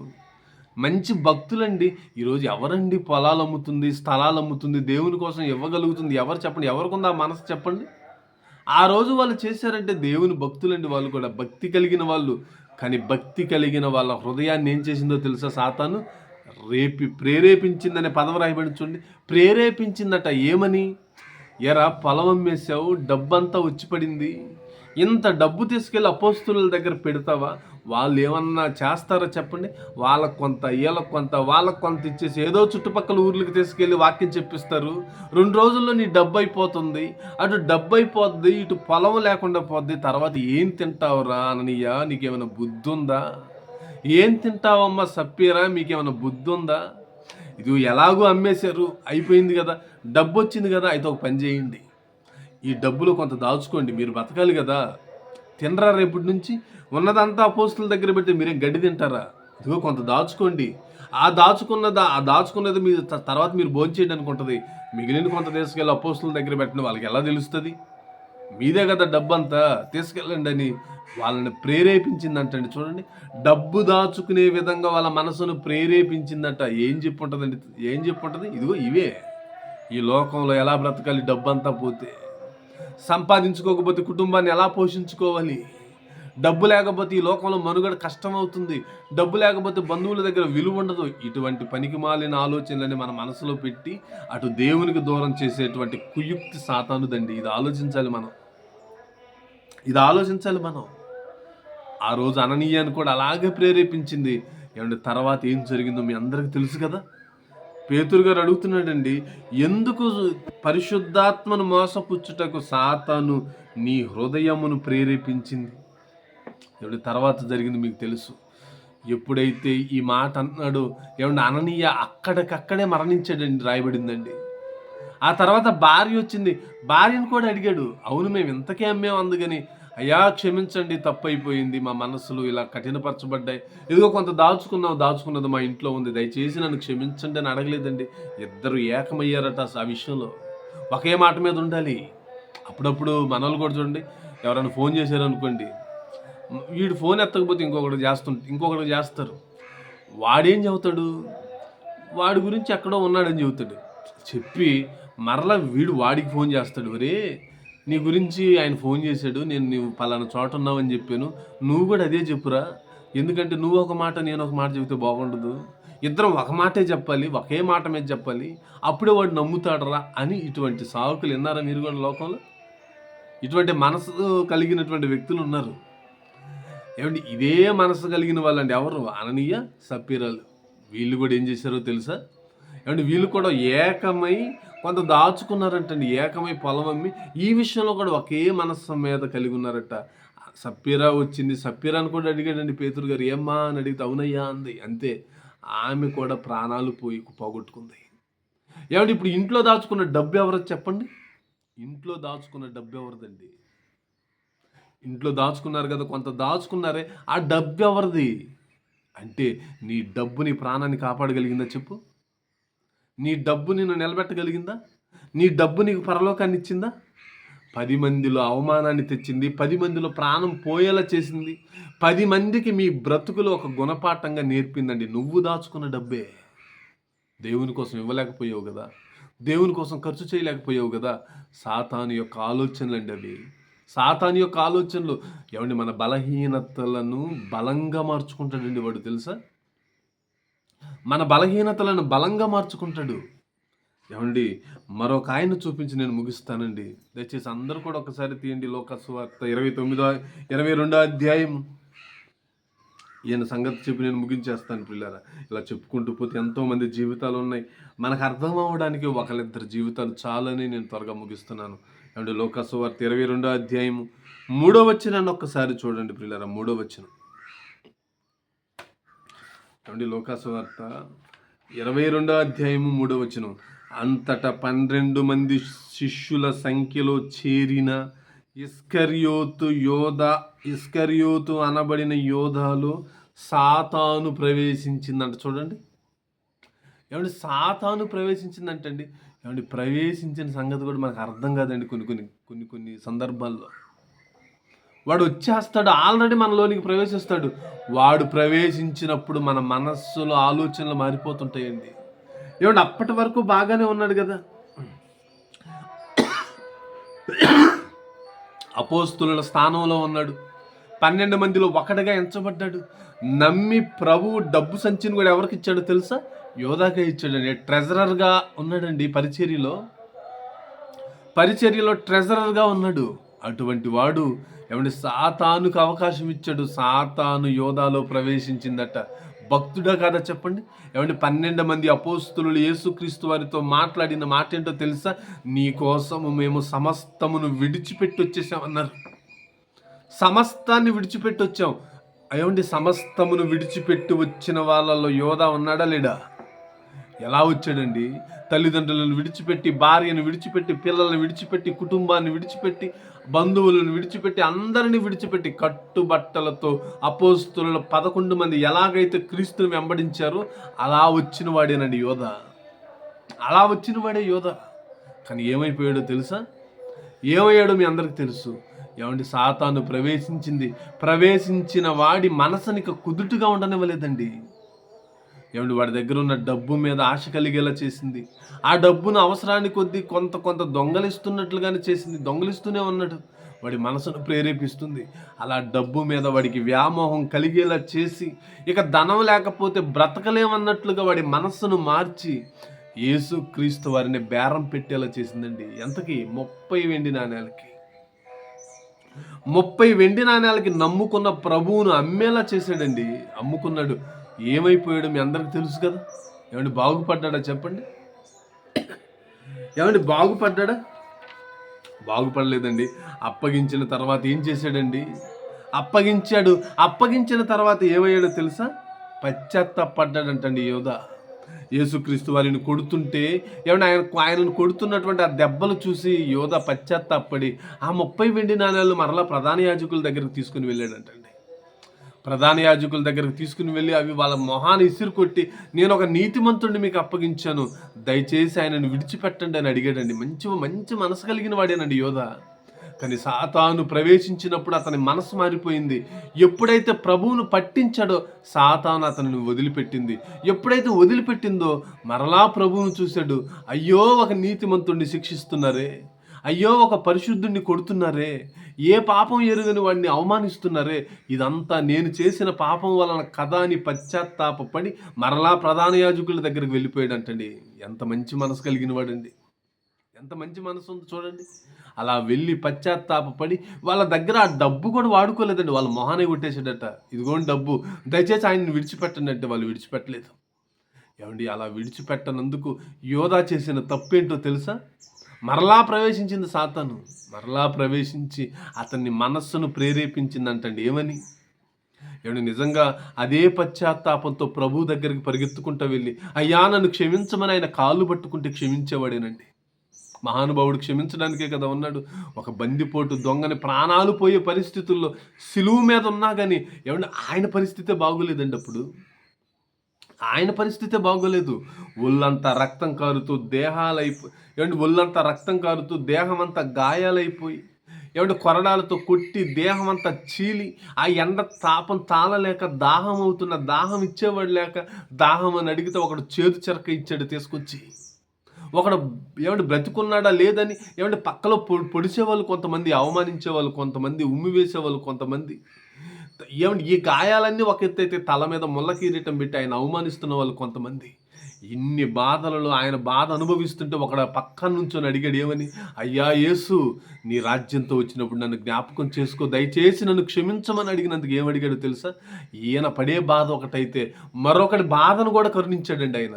మంచి భక్తులండి. ఈరోజు ఎవరండి పొలాలు అమ్ముతుంది, స్థలాలు అమ్ముతుంది, దేవుని కోసం ఇవ్వగలుగుతుంది? ఎవరు చెప్పండి? ఎవరికుంది ఆ మనసు చెప్పండి? ఆ రోజు వాళ్ళు చేశారంటే దేవుని భక్తులండి వాళ్ళు కూడా, భక్తి కలిగిన వాళ్ళు. కానీ భక్తి కలిగిన వాళ్ళ హృదయాన్ని ఏం చేసిందో తెలుసా సాతాను? ప్రేరేపించిందనే పదం రాయబడి చూడండి. ప్రేరేపించిందట. ఏమని? ఎరా పొలం అమ్మేశావు, డబ్బంతా వచ్చి పడింది, ఇంత డబ్బు తీసుకెళ్ళి అపోస్తుల దగ్గర పెడతావా? వాళ్ళు ఏమన్నా చేస్తారో చెప్పండి? వాళ్ళకు కొంత, వీళ్ళకు కొంత, వాళ్ళకు కొంత ఇచ్చేసి ఏదో చుట్టుపక్కల ఊర్లకు తీసుకెళ్ళి వాక్యం చెప్పిస్తారు. 2 రోజుల్లో నీ డబ్బు అయిపోతుంది. అటు డబ్బు అయిపోద్ది, ఇటు పొలం లేకుండా పోద్ది. తర్వాత ఏం తింటావురా అననీయ? నీకేమైనా బుద్ధి ఉందా? ఏం తింటావమ్మా సప్పీరా? మీకేమైనా బుద్ధి ఉందా? ఇది ఎలాగో అమ్మేశారు, అయిపోయింది కదా, డబ్బు వచ్చింది కదా, అయితే ఒక పని చేయండి, ఈ డబ్బులు కొంత దాచుకోండి, మీరు బతకాలి కదా, తినరా రేపటి నుంచి? ఉన్నదంతా అపోస్తుల దగ్గర పెట్టి మీరేం గడ్డి తింటారా? ఇదిగో కొంత దాచుకోండి. ఆ దాచుకున్నది మీరు తర్వాత మీరు భోంచేయండి అనుకుంటుంది. మిగిలిన కొంత తీసుకెళ్ళి అపోస్తుల దగ్గర పెట్టిన వాళ్ళకి ఎలా తెలుస్తుంది? మీదే కదా డబ్బు అంతా, తీసుకెళ్ళండి అని వాళ్ళని ప్రేరేపించిందంటండి. చూడండి, డబ్బు దాచుకునే విధంగా వాళ్ళ మనసును ప్రేరేపించిందట. ఏం చెప్పుంటుంది? ఇదిగో ఇవే ఈ లోకంలో ఎలా బ్రతకాలి, డబ్బు అంతా పోతే, సంపాదించుకోకపోతే కుటుంబాన్ని ఎలా పోషించుకోవాలి, డబ్బు లేకపోతే ఈ లోకంలో మనుగడ కష్టం అవుతుంది, డబ్బు లేకపోతే బంధువుల దగ్గర విలువ ఉండదు. ఇటువంటి పనికి మాలిన ఆలోచనలని మన మనసులో పెట్టి అటు దేవునికి దూరం చేసేటువంటి కుయుక్తి సాతానుదండి. ఇది ఆలోచించాలి మనం. ఆ రోజు అననీయాన్ని కూడా అలాగే ప్రేరేపించింది. ఏమంటే తర్వాత ఏం జరిగిందో మీ అందరికీ తెలుసు కదా. పేతురు గారు అడుగుతున్నాడండి, ఎందుకు పరిశుద్ధాత్మను మోసపుచ్చుటకు సాతాను నీ హృదయమును ప్రేరేపించింది? ఏమంటే తర్వాత జరిగింది మీకు తెలుసు. ఎప్పుడైతే ఈ మాట అన్నాడో, ఏమంటే అననీయ అక్కడికక్కడే మరణించాడండి, రాయబడిందండి. ఆ తర్వాత భార్య వచ్చింది, భార్యను కూడా అడిగాడు, అవును మేము ఇంతకే అమ్మేం అందుకని, అయ్యా క్షమించండి, తప్పైపోయింది, మా మనసులు ఇలా కఠినపరచబడ్డాయి, ఇదిగో కొంత దాచుకున్నది మా ఇంట్లో ఉంది, దయచేసి నన్ను క్షమించండి అని అడగలేదండి. ఇద్దరు ఏకమయ్యారట ఆ విషయంలో. ఒకే మాట మీద ఉండాలి. అప్పుడప్పుడు మనల్ని కూడా చూడండి, ఎవరైనా ఫోన్ చేశారనుకోండి, వీడు ఫోన్ ఎత్తకపోతే ఇంకొకటి చేస్తారు. వాడేం చెబుతాడు? వాడి గురించి ఎక్కడో ఉన్నాడని చెబుతాడు. చెప్పి మరలా వీడు వాడికి ఫోన్ చేస్తాడు, ఒరే నీ గురించి ఆయన ఫోన్ చేశాడు, నువ్వు పలానా చోట ఉన్నావని చెప్పాను, నువ్వు కూడా అదే చెప్పురా, ఎందుకంటే నువ్వు ఒక మాట నేను ఒక మాట చెబితే బాగుండదు, ఇద్దరం ఒక మాటే చెప్పాలి, ఒకే మాట మీద చెప్పాలి, అప్పుడే వాడు నమ్ముతాడరా అని. ఇటువంటి సాకులు విన్నారా మీరు కూడా లోకంలో? ఇటువంటి మనసు కలిగినటువంటి వ్యక్తులు ఉన్నారు. ఏమండి, ఇదే మనసు కలిగిన వాళ్ళండి ఎవరు? అననీయ సప్పీరాలు. వీళ్ళు కూడా ఏం చేశారో తెలుసా? ఏమంటే వీళ్ళు కూడా ఏకమై కొంత దాచుకున్నారంటండి, ఏకమై పొలం అమ్మి. ఈ విషయంలో కూడా ఒకే మనస్సు మీద కలిగి ఉన్నారట. సప్పీరా వచ్చింది, సప్పీరాని కూడా అడిగాడండి పేతురు గారు, ఏమ్మా అని అడిగితే అవునయ్యా అంది. అంతే, ఆమె కూడా ప్రాణాలు పోగొట్టుకుంది. ఏమంటే ఇప్పుడు ఇంట్లో దాచుకున్న డబ్బు ఎవరో చెప్పండి? ఇంట్లో దాచుకున్న డబ్బు ఎవరిదండి? ఇంట్లో దాచుకున్నారు కదా, కొంత దాచుకున్నారే, ఆ డబ్బు ఎవరిది? అంటే నీ డబ్బు నీ ప్రాణాన్ని కాపాడగలిగిందా చెప్పు? నీ డబ్బు నిన్ను నిలబెట్టగలిగిందా? నీ డబ్బు నీకు పరలోకాన్ని ఇచ్చిందా? 10 మందిలో అవమానాన్ని తెచ్చింది, 10 మందిలో ప్రాణం పోయేలా చేసింది, 10 మందికి మీ బ్రతుకులు ఒక గుణపాఠంగా నేర్పిందండి. నువ్వు దాచుకున్న డబ్బే. దేవుని కోసం ఇవ్వలేకపోయావు కదా, దేవుని కోసం ఖర్చు చేయలేకపోయావు కదా. సాతాను యొక్క ఆలోచనలండి అవి. సాతాను యొక్క ఆలోచనలు. ఏమండి, మన బలహీనతలను బలంగా మార్చుకుంటాడండి వాడు, తెలుసా? మన బలహీనతలను బలంగా మార్చుకుంటాడు. ఏమండి, మరొక ఆయన చూపించి నేను ముగిస్తానండి. దయచేసి అందరూ కూడా ఒకసారి తీయండి లోక సువార్త 22వ అధ్యాయం ఈయన సంగతి చెప్పి నేను ముగించేస్తాను పిల్లరా. ఇలా చెప్పుకుంటూ పోతే ఎంతోమంది జీవితాలు ఉన్నాయి. మనకు అర్థం అవ్వడానికి ఒకళ్ళిద్దరు జీవితాలు చాలని నేను త్వరగా ముగిస్తున్నాను. ఏమంటే లోకాసు వార్త 22వ అధ్యాయము 3వ వచనాన్ని ఒక్కసారి చూడండి పిల్లరా. 3వ వచనం ఏమండి, లోకాసు వార్త 22వ అధ్యాయము 3వ వచనం. అంతటా 12 మంది శిష్యుల సంఖ్యలో చేరిన ఇస్కరియోతు అనబడిన యోధాలో సాతాను ప్రవేశించిందంట. చూడండి ఏమంటే సాతాను ప్రవేశించిందంటండి. ఏమంటే ప్రవేశించిన సంగతి కూడా మనకు అర్థం కాదండి. కొన్ని సందర్భాల్లో వాడు వచ్చేస్తాడు, ఆల్రెడీ మనలోనికి ప్రవేశిస్తాడు. వాడు ప్రవేశించినప్పుడు మన మనస్సులో ఆలోచనలు మారిపోతుంటాయండి. ఏమంటే అప్పటి వరకు బాగానే ఉన్నాడు కదా, అపోస్తుల స్థానంలో ఉన్నాడు, 12 మందిలో ఒకటిగా ఎంచబడ్డాడు. నమ్మి ప్రభువు డబ్బు సంచిని కూడా ఎవరికి ఇచ్చాడో తెలుసా? యోధాకే ఇచ్చాడండి. ట్రెజరర్గా ఉన్నాడండి, పరిచర్యలో ట్రెజరర్గా ఉన్నాడు. అటువంటి వాడు ఏమంటే సాతానుకు అవకాశం ఇచ్చాడు. సాతాను యోధాలో ప్రవేశించిందట. భక్తుడా కాదా చెప్పండి? ఏమంటే 12 మంది అపోస్తులు యేసుక్రీస్తు వారితో మాట్లాడిన మాట ఏంటో తెలుసా? నీ కోసము మేము సమస్తమును విడిచిపెట్టి వచ్చేసామన్నారు. సమస్తాన్ని విడిచిపెట్టి వచ్చాం. ఏమండి సమస్తమును విడిచిపెట్టి వచ్చిన వాళ్ళలో యోధా ఉన్నాడా లేడా? ఎలా వచ్చాడండి? తల్లిదండ్రులను విడిచిపెట్టి, భార్యను విడిచిపెట్టి, పిల్లల్ని విడిచిపెట్టి, కుటుంబాన్ని విడిచిపెట్టి, బంధువులను విడిచిపెట్టి, అందరిని విడిచిపెట్టి కట్టుబట్టలతో అపోస్తుల 11 మంది ఎలాగైతే క్రీస్తుని వెంబడించారో అలా వచ్చిన వాడేనండి యోధా. అలా వచ్చిన వాడే యోధా. కానీ ఏమైపోయాడో తెలుసా? ఏమయ్యాడో మీ అందరికి తెలుసు. ఏమంటే సాతాను ప్రవేశించిన వాడి మనసునిక కుదుటుగా ఉండనివ్వలేదండి. ఏమంటే వాడి దగ్గర ఉన్న డబ్బు మీద ఆశ కలిగేలా చేసింది. ఆ డబ్బును అవసరాన్ని కొద్దీ కొంత దొంగలిస్తున్నట్లుగానే చేసింది. దొంగలిస్తూనే ఉన్నాడు. వాడి మనసును ప్రేరేపిస్తుంది. అలా డబ్బు మీద వాడికి వ్యామోహం కలిగేలా చేసి, ఇక ధనం లేకపోతే బ్రతకలేమన్నట్లుగా వాడి మనస్సును మార్చి యేసుక్రీస్తు వారిని బేరం పెట్టేలా చేసిందండి. ఎంతకి? 30 వెండి నాణేలకి. 30 వెండి నాణేలకి నమ్ముకున్న ప్రభువును అమ్మేలా చేశాడండి. అమ్ముకున్నాడు. ఏమైపోయాడు మీ అందరికి తెలుసు కదా. ఏమంటే బాగుపడ్డా చెప్పండి? ఏమంటే బాగుపడలేదండి. అప్పగించిన తర్వాత ఏం చేశాడండి? అప్పగించిన తర్వాత ఏమయ్యాడో తెలుసా? పశ్చాత్తాపడ్డాడంటండి యోధా. యేసుక్రీస్తు వారిని కొడుతుంటే ఏమన్నా ఆయనను కొడుతున్నటువంటి ఆ దెబ్బలు చూసి యోధా పశ్చాత్తాపడి ఆ 30 వెండి నాణేలు మరలా ప్రధాన యాజకుల దగ్గరికి తీసుకుని వెళ్ళాడంటండి. ప్రధాన యాజకుల దగ్గరికి తీసుకుని వెళ్ళి అవి వాళ్ళ మొహాన్ని ఇసురు కొట్టి, నేను ఒక నీతిమంతుడిని మీకు అప్పగించాను, దయచేసి ఆయనను విడిచిపెట్టండి అని అడిగాడండి. మంచి మనసు కలిగిన వాడేనండి యోధా. కానీ సాతాను ప్రవేశించినప్పుడు అతని మనసు మారిపోయింది. ఎప్పుడైతే ప్రభువును పట్టించాడో సాతాను అతనిని వదిలిపెట్టింది. ఎప్పుడైతే వదిలిపెట్టిందో మరలా ప్రభువును చూశాడు. అయ్యో, ఒక నీతిమంతుడిని శిక్షిస్తున్నారే, అయ్యో ఒక పరిశుద్ధుడిని కొడుతున్నారే, ఏ పాపం ఎరుగని వాడిని అవమానిస్తున్నారే, ఇదంతా నేను చేసిన పాపం వలన కదా అని పశ్చాత్తాపడి మరలా ప్రధాన యాజకుల దగ్గరికి వెళ్ళిపోయాడంటండి. ఎంత మంచి మనసు కలిగిన వాడండి, ఎంత మంచి మనసు ఉంది చూడండి. అలా వెళ్ళి పశ్చాత్తాపడి వాళ్ళ దగ్గర ఆ డబ్బు కూడా వాడుకోలేదండి. వాళ్ళ మొహానే కొట్టేసాడట. ఇదిగోండి డబ్బు, దయచేసి ఆయన్ని విడిచిపెట్టండి అంటే వాళ్ళు విడిచిపెట్టలేదు. ఏమండి అలా విడిచిపెట్టనందుకు యోధా చేసిన తప్పేంటో తెలుసా? మరలా ప్రవేశించింది సాతాను. మరలా ప్రవేశించి అతన్ని మనస్సును ప్రేరేపించిందంటండి. ఏమని? ఏమండి నిజంగా అదే పశ్చాత్తాపంతో ప్రభు దగ్గరికి పరిగెత్తుకుంటూ వెళ్ళి, అయ్యా నన్ను క్షమించమని ఆయన కాళ్ళు పట్టుకుంటే క్షమించేవాడేనండి. మహానుభావుడు క్షమించడానికే కదా ఉన్నాడు. ఒక బందిపోటు దొంగని ప్రాణాలు పోయే పరిస్థితుల్లో సిలువు మీద ఉన్నా కానీ ఏమంటే ఆయన పరిస్థితే బాగోలేదండి. అప్పుడు ఆయన పరిస్థితే బాగోలేదు. ఒళ్ళంతా రక్తం కారుతూ ఒళ్ళంతా రక్తం కారుతూ దేహమంతా గాయాలైపోయి, ఏమంటే కొరడాలతో కొట్టి దేహమంతా చీలి, ఆ ఎండ తాపం తాళలేక దాహం ఇచ్చేవాడు లేక, దాహం అని అడిగితే ఒకడు చేదు చెరక ఇచ్చాడు తీసుకొచ్చి. ఒకడు ఏమంటే బ్రతికున్నాడా లేదని ఏమంటే పక్కలో పొడిచేవాళ్ళు కొంతమంది, అవమానించేవాళ్ళు కొంతమంది, ఉమ్మి వేసేవాళ్ళు కొంతమంది. ఏమంటే ఈ గాయాలన్నీ ఒక ఎత్తు అయితే తల మీద ముళ్ళ కిరీటం పెట్టి ఆయన అవమానిస్తున్న వాళ్ళు కొంతమంది. ఇన్ని బాధలలో ఆయన బాధ అనుభవిస్తుంటే ఒక పక్కన నుంచొని అడిగాడు ఏమని, అయ్యా యేసు, నీ రాజ్యంతో వచ్చినప్పుడు నన్ను జ్ఞాపకం చేసుకో, దయచేసి నన్ను క్షమించమని అడిగినందుకు ఏమడిగాడు తెలుసా? ఈయన పడే బాధ ఒకటైతే మరొకటి బాధను కూడా కరుణించాడండి ఆయన.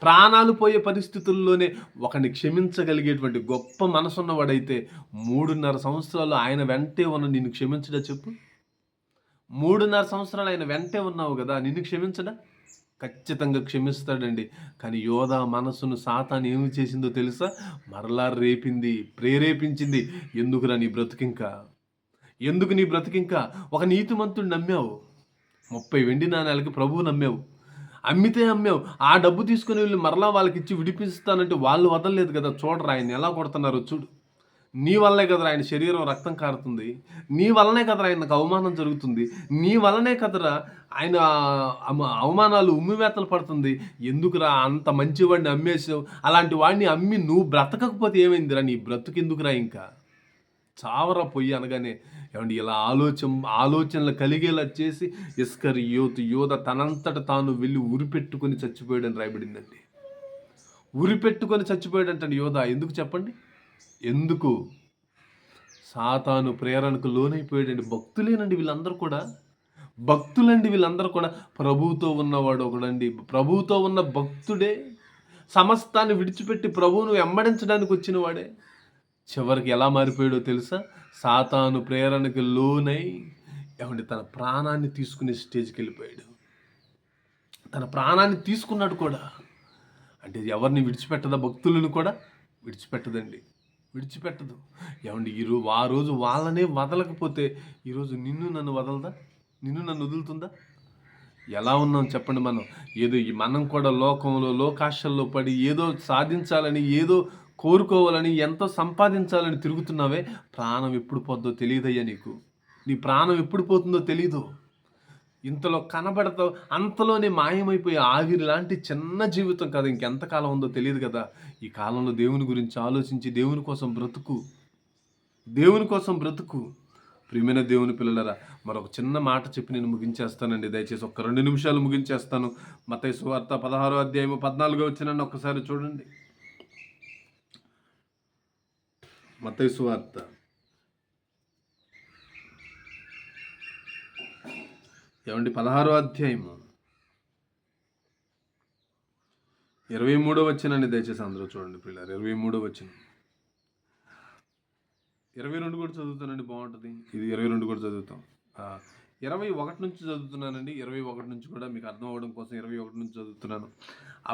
ప్రాణాలు పోయే పరిస్థితుల్లోనే ఒకరిని క్షమించగలిగేటువంటి గొప్ప మనసున్నవాడైతే 3.5 సంవత్సరాలు ఆయన వెంటే ఉన్న నిన్ను క్షమించడా చెప్పు? 3.5 సంవత్సరాలు ఆయన వెంటే ఉన్నావు కదా, నిన్ను క్షమించడా? ఖచ్చితంగా క్షమిస్తాడండి. కానీ యోధా మనసును సాతాను ఏమి చేసిందో తెలుసా? మరలా రేపింది, ప్రేరేపించింది. ఎందుకురా నీ బ్రతుకింకా? ఎందుకు నీ బ్రతుకింకా? ఒక నీతిమంతుడు నమ్మావు, 30 వెండి నాణాలకి ప్రభువు నమ్మావు, అమ్మితే అమ్మావు. ఆ డబ్బు తీసుకుని వెళ్ళి మరలా వాళ్ళకి ఇచ్చి విడిపిస్తానంటే వాళ్ళు వదలలేదు కదా. చూడరా ఆయన ఎలా కొడుతున్నారో చూడు. నీ వల్లే కదరా ఆయన శరీరం రక్తం కారుతుంది, నీ వల్లనే కదరా ఆయనకు అవమానం జరుగుతుంది, నీ వల్లనే కదరా ఆయన అవమానాలు ఉమ్మివేతలు పడుతుంది. ఎందుకురా అంత మంచివాడిని అమ్మేసావు? అలాంటి వాడిని అమ్మి నువ్వు బ్రతకకపోతే ఏమైందిరా? నీ బ్రతుకెందుకురా ఇంకా? చావరా పొయ్యి అనగానే ఏమండి ఇలా ఆలోచనలు కలిగేలా చేసి యోధ తనంతట తాను వెళ్ళి ఉరిపెట్టుకొని చచ్చిపోయాడని రాయబడిందండి. ఉరిపెట్టుకొని చచ్చిపోయాడంటండి యోధ. ఎందుకు చెప్పండి? ఎందుకు? సాతాను ప్రేరణకు లోనైపోయాడండి. భక్తులేనండి వీళ్ళందరూ కూడా, భక్తులండి వీళ్ళందరూ కూడా. ప్రభువుతో ఉన్నవాడు ఒకడండి, ప్రభువుతో ఉన్న భక్తుడే సమస్తాన్ని విడిచిపెట్టి ప్రభువును వెంబడించడానికి వచ్చిన వాడే చివరికి ఎలా మారిపోయాడో తెలుసా? సాతాను ప్రేరణకు లోనై ఏమండి తన ప్రాణాన్ని తీసుకునే స్టేజ్కి వెళ్ళిపోయాడు. తన ప్రాణాన్ని తీసుకున్నాడు కూడా. అంటే ఎవరిని విడిచిపెట్టదా? భక్తులను కూడా విడిచిపెట్టదండి, విడిచిపెట్టదు. ఏమండి ఆ రోజు వాళ్ళనే వదలకపోతే ఈరోజు నిన్ను నన్ను వదలదా? నిన్ను నన్ను వదులుతుందా? ఎలా ఉన్నాం చెప్పండి? మనం కూడా లోకంలో లోకాశల్లో పడి ఏదో సాధించాలని, ఏదో కోరుకోవాలని, ఎంతో సంపాదించాలని తిరుగుతున్నావే. ప్రాణం ఎప్పుడు పోద్దో తెలియదయ్యా నీకు. నీ ప్రాణం ఎప్పుడు పోతుందో తెలీదు. ఇంతలో కనబడతావు, అంతలోనే మాయమైపోయి ఆవిరి లాంటి చిన్న జీవితం కదా, ఇంకెంతకాలం ఉందో తెలియదు కదా. ఈ కాలంలో దేవుని గురించి ఆలోచించి దేవుని కోసం బ్రతుకు, దేవుని కోసం బ్రతుకు. ప్రియమైన దేవుని పిల్లలరా, మరొక చిన్న మాట చెప్పి నేను ముగించేస్తానండి. దయచేసి ఒక 2 నిమిషాలు ముగించేస్తాను. మత్తయి సువార్త 16వ అధ్యాయము 14వ వచనాన్ని ఒక్కసారి చూడండి. మత్తయి సువార్త 16వ అధ్యాయము 23వ వచనాన్ని దయచేసి అందరూ చూడండి పిల్లలు. 23వ వచనం, 22 కూడా చదువుతానండి, బాగుంటుంది. ఇది 22 కూడా చదువుతాం. 21 నుంచి చదువుతున్నానండి. 21 నుంచి కూడా మీకు అర్థం అవ్వడం కోసం 21 నుంచి చదువుతున్నాను.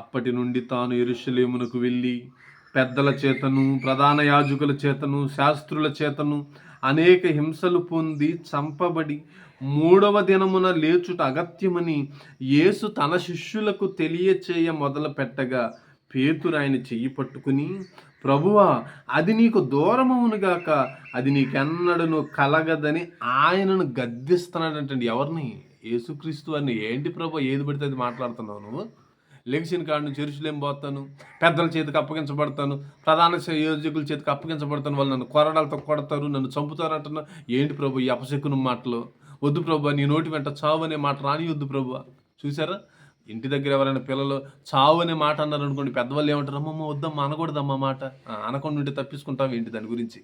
అప్పటి నుండి తాను యెరూషలేమునకు వెళ్ళి పెద్దల చేతను, ప్రధాన యాజకుల చేతను, శాస్త్రుల చేతను అనేక హింసలు పొంది చంపబడి 3వ దినమున లేచుట అగత్యమని యేసు తన శిష్యులకు తెలియచేయ మొదలు పెట్టగా పేతురు ఆయన చెయ్యి పట్టుకుని, ప్రభువా, అది నీకు దూరమవునుగాక, అది నీకెన్నడను కలగదని ఆయనను గద్దిస్తున్నాడంటండి. ఎవరిని? యేసుక్రీస్తు వారిని. ఏంటి ప్రభు ఏది పడితే అది మాట్లాడుతున్నావు నువ్వు? లెగిసిన కాడ నుంచి యెరూషలేం పోతాను, పెద్దల చేతికి అప్పగించబడతాను, ప్రధాన యాజకుల చేతికి అప్పగించబడతాను, వాళ్ళు నన్ను కొరడాలతో కొడతారు, నన్ను చంపుతారు అంటున్నా. ఏంటి ప్రభు ఈ అపశకునం మాటలు? వద్దు ప్రభు, నీ నోటి వెంట చావు అనే మాట రానియొద్దు ప్రభు. చూసారా, ఇంటి దగ్గర ఎవరైనా పిల్లలు చావు అనే మాట అన్నారు అనుకోండి, పెద్దవాళ్ళు ఏమంటారు? అమ్మమ్మ వద్దమ్మా, అనకూడదమ్మా మాట. అనకుండా ఉంటే తప్పించుకుంటావు ఏంటి దాని గురించి?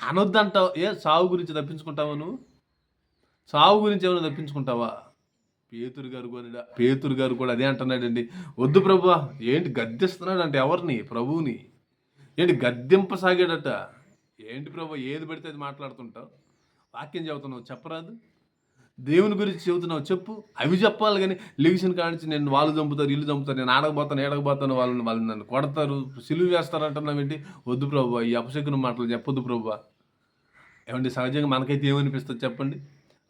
అనొద్దంటావు. చావు గురించి తప్పించుకుంటావా నువ్వు? చావు గురించి ఏమైనా తప్పించుకుంటావా? పేతురు గారు కూడా అదే అంటున్నాడండి. వద్దు ప్రభువా. ఏంటి గద్దిస్తున్నాడు అంటే ఎవరిని? ప్రభువుని. ఏంటి గద్దెంపసాగాడట? ఏంటి ప్రభు ఏది పడితే అది మాట్లాడుతుంటావు? వాక్యం చెబుతున్నావు, చెప్పరాదు? దేవుని గురించి చెబుతున్నావు, చెప్పు. అవి చెప్పాలి కానీ లెగిసిన కానించి నేను వాళ్ళు చంపుతారు, ఇల్లు చంపుతారు, నేను ఏడకపోతాను, వాళ్ళు నన్ను కొడతారు, సిలువ వేస్తారు అంటున్నావు ఏంటి? వద్దు ప్రభు, ఈ అపశకున మాటలు చెప్పొద్దు ప్రభు. ఏమండి సహజంగా మనకైతే ఏమనిపిస్తుంది చెప్పండి?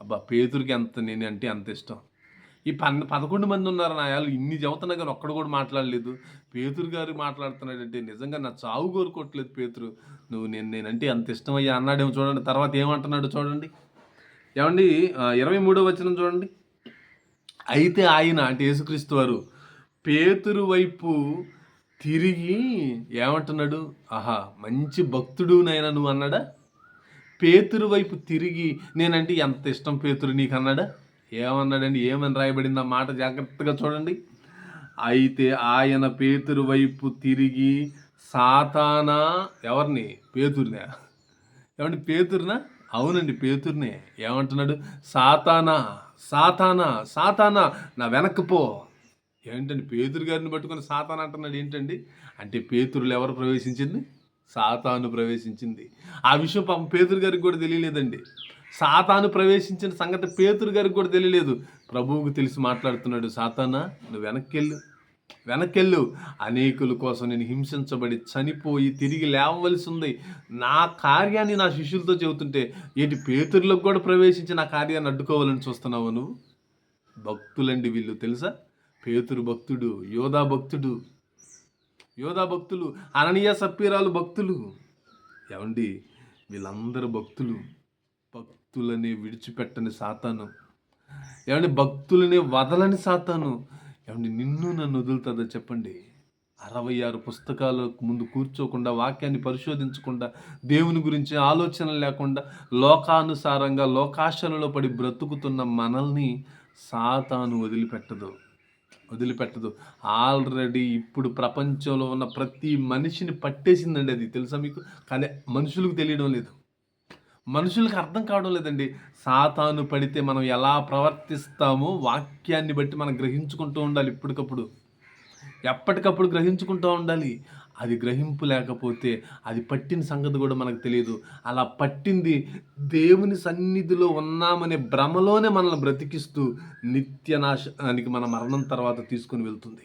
అబ్బా, పేతురికి నేనంటే అంత ఇష్టం. ఈ 11 మంది ఉన్నారు నాయాలు, ఇన్ని చెబుతున్నా కానీ ఒక్కడు కూడా మాట్లాడలేదు. పేతురు గారు మాట్లాడుతున్నాడంటే నిజంగా నా చావు కోరుకోవట్లేదు పేతురు. నేనంటే అంత ఇష్టం అయ్యా అన్నాడేమో చూడండి. తర్వాత ఏమంటున్నాడు చూడండి. ఏమండి 23వ వచనం చూడండి. అయితే ఆయన అంటే యేసుక్రీస్తు వారు పేతురు వైపు తిరిగి ఏమంటున్నాడు? ఆహా, మంచి భక్తుడు నాయనా నువ్వు అన్నాడా? పేతురు వైపు తిరిగి నేనంటే ఎంత ఇష్టం పేతురు నీకు అన్నాడా? ఏమన్నాడండి? ఏమని రాయబడింది ఆ మాట? జాగ్రత్తగా చూడండి. అయితే ఆయన పేతురు వైపు తిరిగి, సాతానా, ఎవరిని? పేతురునా? ఏమండి పేతురునా? అవునండి పేతురునే. ఏమంటున్నాడు? సాతానా, సాతానా, సాతానా, నా వెనక్కి పో. ఏంటండి పేతురు గారిని పట్టుకొని సాతాన్ అంటున్నాడు ఏంటండి? అంటే పేతురులో ఎవరు ప్రవేశించింది? సాతాను ప్రవేశించింది. ఆ విషయం పాపం పేతురు గారికి కూడా తెలియలేదండి. సాతాను ప్రవేశించిన సంగతి పేతురు గారికి కూడా తెలియలేదు. ప్రభువుకు తెలిసి మాట్లాడుతున్నాడు, సాతానా నువ్వు వెనక్కెళ్ళు, అనేకుల కోసం నేను హింసించబడి చనిపోయి తిరిగి లేవవలసి ఉంది. నా కార్యాన్ని నా శిష్యులతో చెబుతుంటే ఏంటి పేతురులకు కూడా ప్రవేశించి నా కార్యాన్ని అడ్డుకోవాలని చూస్తున్నావు నువ్వు? భక్తులండి వీళ్ళు, తెలుసా? పేతురు భక్తుడు, యోధా భక్తులు, అననీయ సప్పీరాలు భక్తులు. ఏమండి వీళ్ళందరూ భక్తులని విడిచిపెట్టని సాతాను, ఏమండి భక్తులని వదలని సాతాను, ఏమండి నిన్ను నన్ను వదులుతుందా చెప్పండి? 66 పుస్తకాల ముందు కూర్చోకుండా, వాక్యాన్ని పరిశోధించకుండా, దేవుని గురించి ఆలోచన లేకుండా, లోకానుసారంగా లోకాశలలో పడి బ్రతుకుతున్న మనల్ని సాతాను వదిలిపెట్టదు. ఆల్రెడీ ఇప్పుడు ప్రపంచంలో ఉన్న ప్రతి మనిషిని పట్టేసిందండి అది, తెలుసా మీకు? కానీ మనుషులకు తెలియడం లేదు, మనుషులకు అర్థం కావడం లేదండి. సాతాను పడితే మనం ఎలా ప్రవర్తిస్తామో వాక్యాన్ని బట్టి మనం గ్రహించుకుంటూ ఉండాలి. ఎప్పటికప్పుడు గ్రహించుకుంటూ ఉండాలి. అది గ్రహింపు లేకపోతే అది పట్టిన సంగతి కూడా మనకు తెలియదు. అలా పట్టింది దేవుని సన్నిధిలో ఉన్నామనే భ్రమలోనే మనల్ని బ్రతికిస్తూ నిత్యనాశానికి మన మరణం తర్వాత తీసుకుని వెళ్తుంది.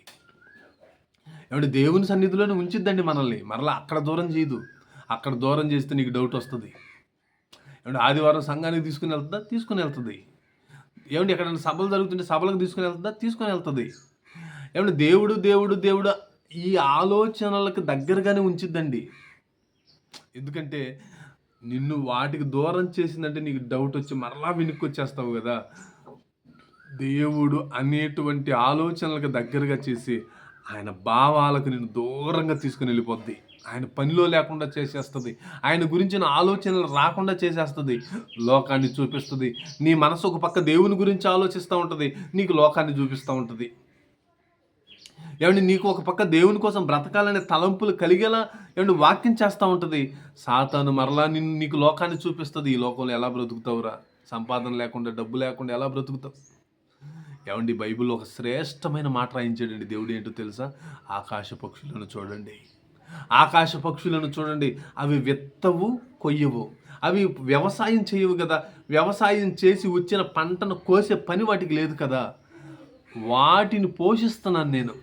ఏమంటే దేవుని సన్నిధిలోనే ఉంచిద్దండి మనల్ని, మరలా అక్కడ దూరం చేయదు. అక్కడ దూరం చేస్తే నీకు డౌట్ వస్తుంది. ఏమంటే ఆదివారం సంఘానికి తీసుకుని వెళ్తుంది. ఏమంటే ఎక్కడైనా సభలు జరుగుతుంటే సభలకు తీసుకుని వెళ్తుంది. ఏమంటే దేవుడు ఈ ఆలోచనలకు దగ్గరగానే ఉంచిద్దండి. ఎందుకంటే నిన్ను వాటికి దూరం చేసిందంటే నీకు డౌట్ వచ్చి మరలా వెనక్కి వచ్చేస్తావు కదా. దేవుడు అనేటువంటి ఆలోచనలకు దగ్గరగా చేసి ఆయన భావాలకు నిన్ను దూరంగా తీసుకుని వెళ్ళిపోద్ది. ఆయన పనిలో లేకుండా చేసేస్తుంది. ఆయన గురించిన ఆలోచనలు రాకుండా చేసేస్తుంది. లోకాన్ని చూపిస్తుంది. నీ మనసు ఒక పక్క దేవుని గురించి ఆలోచిస్తూ ఉంటుంది, నీకు లోకాన్ని చూపిస్తూ ఉంటుంది. ఏమంటే నీకు ఒక పక్క దేవుని కోసం బ్రతకాలనే తలంపులు కలిగేలా ఏమంటే వాక్యం చేస్తూ ఉంటుంది. సాతాను మరలా నీకు లోకాన్ని చూపిస్తుంది. ఈ లోకంలో ఎలా బ్రతుకుతావురా, సంపాదన లేకుండా, డబ్బు లేకుండా ఎలా బ్రతుకుతావు? ఏమండి బైబిల్లో ఒక శ్రేష్టమైన మాట రాయించాడండి దేవుడు. ఏంటో తెలుసా? ఆకాశ పక్షులను చూడండి, అవి విత్తవు, కొయ్యవు, అవి వ్యవసాయం చేయవు కదా. వ్యవసాయం చేసి వచ్చిన పంటను కోసే పని వాటికి లేదు కదా. వాటిని పోషిస్తున్నాను నేను.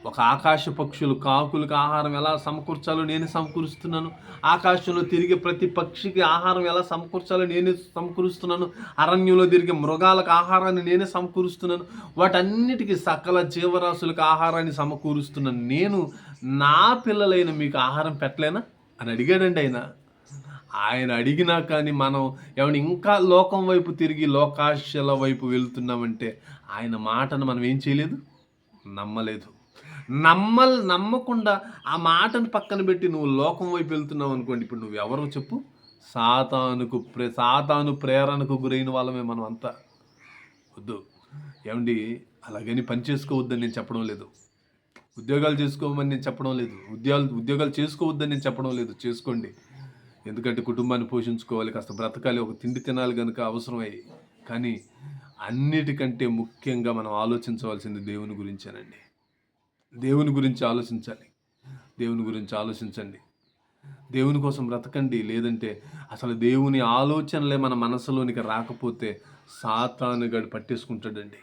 ఒక ఆకాశ పక్షులు, కాకులకు ఆహారం ఎలా సమకూర్చాలో నేను సమకూరుస్తున్నాను. ఆకాశంలో తిరిగే ప్రతి పక్షికి ఆహారం ఎలా సమకూర్చాలో నేనే సమకూరుస్తున్నాను. అరణ్యంలో తిరిగే మృగాలకు ఆహారాన్ని నేనే సమకూరుస్తున్నాను. వాటన్నిటికీ సకల జీవరాశులకు ఆహారాన్ని సమకూరుస్తున్నాను. నేను నా పిల్లలైన మీకు ఆహారం పెట్టలేనా అని అడిగాడండి ఆయన అడిగినా కానీ మనం ఏమైనా ఇంకా లోకం వైపు తిరిగి లోకాశల వైపు వెళ్తున్నామంటే ఆయన మాటను మనం ఏం చేయలేదు, నమ్మకుండా ఆ మాటను పక్కన పెట్టి నువ్వు లోకం వైపు వెళ్తున్నావు అనుకోండి, ఇప్పుడు నువ్వు ఎవరో చెప్పు? సాతాను ప్రేరణకు గురైన వాళ్ళమే మనం అంతా. వద్దు ఏమండి, అలాగని పని చేసుకోవద్దని నేను చెప్పడం లేదు, ఉద్యోగాలు చేసుకోమని నేను చెప్పడం లేదు, ఉద్యోగాలు చేసుకోవద్దని నేను చెప్పడం లేదు. చేసుకోండి, ఎందుకంటే కుటుంబాన్ని పోషించుకోవాలి, కాస్త బ్రతకాలి, ఒక తిండి తినాలి కనుక అవసరమై. కానీ అన్నిటికంటే ముఖ్యంగా మనం ఆలోచించవలసింది దేవుని గురించేనండి. దేవుని గురించి ఆలోచించండి. దేవుని కోసం బ్రతకండి. లేదంటే అసలు దేవుని ఆలోచనలే మన మనసులోనికి రాకపోతే సాతానుగాడు పట్టేసుకుంటాడండి.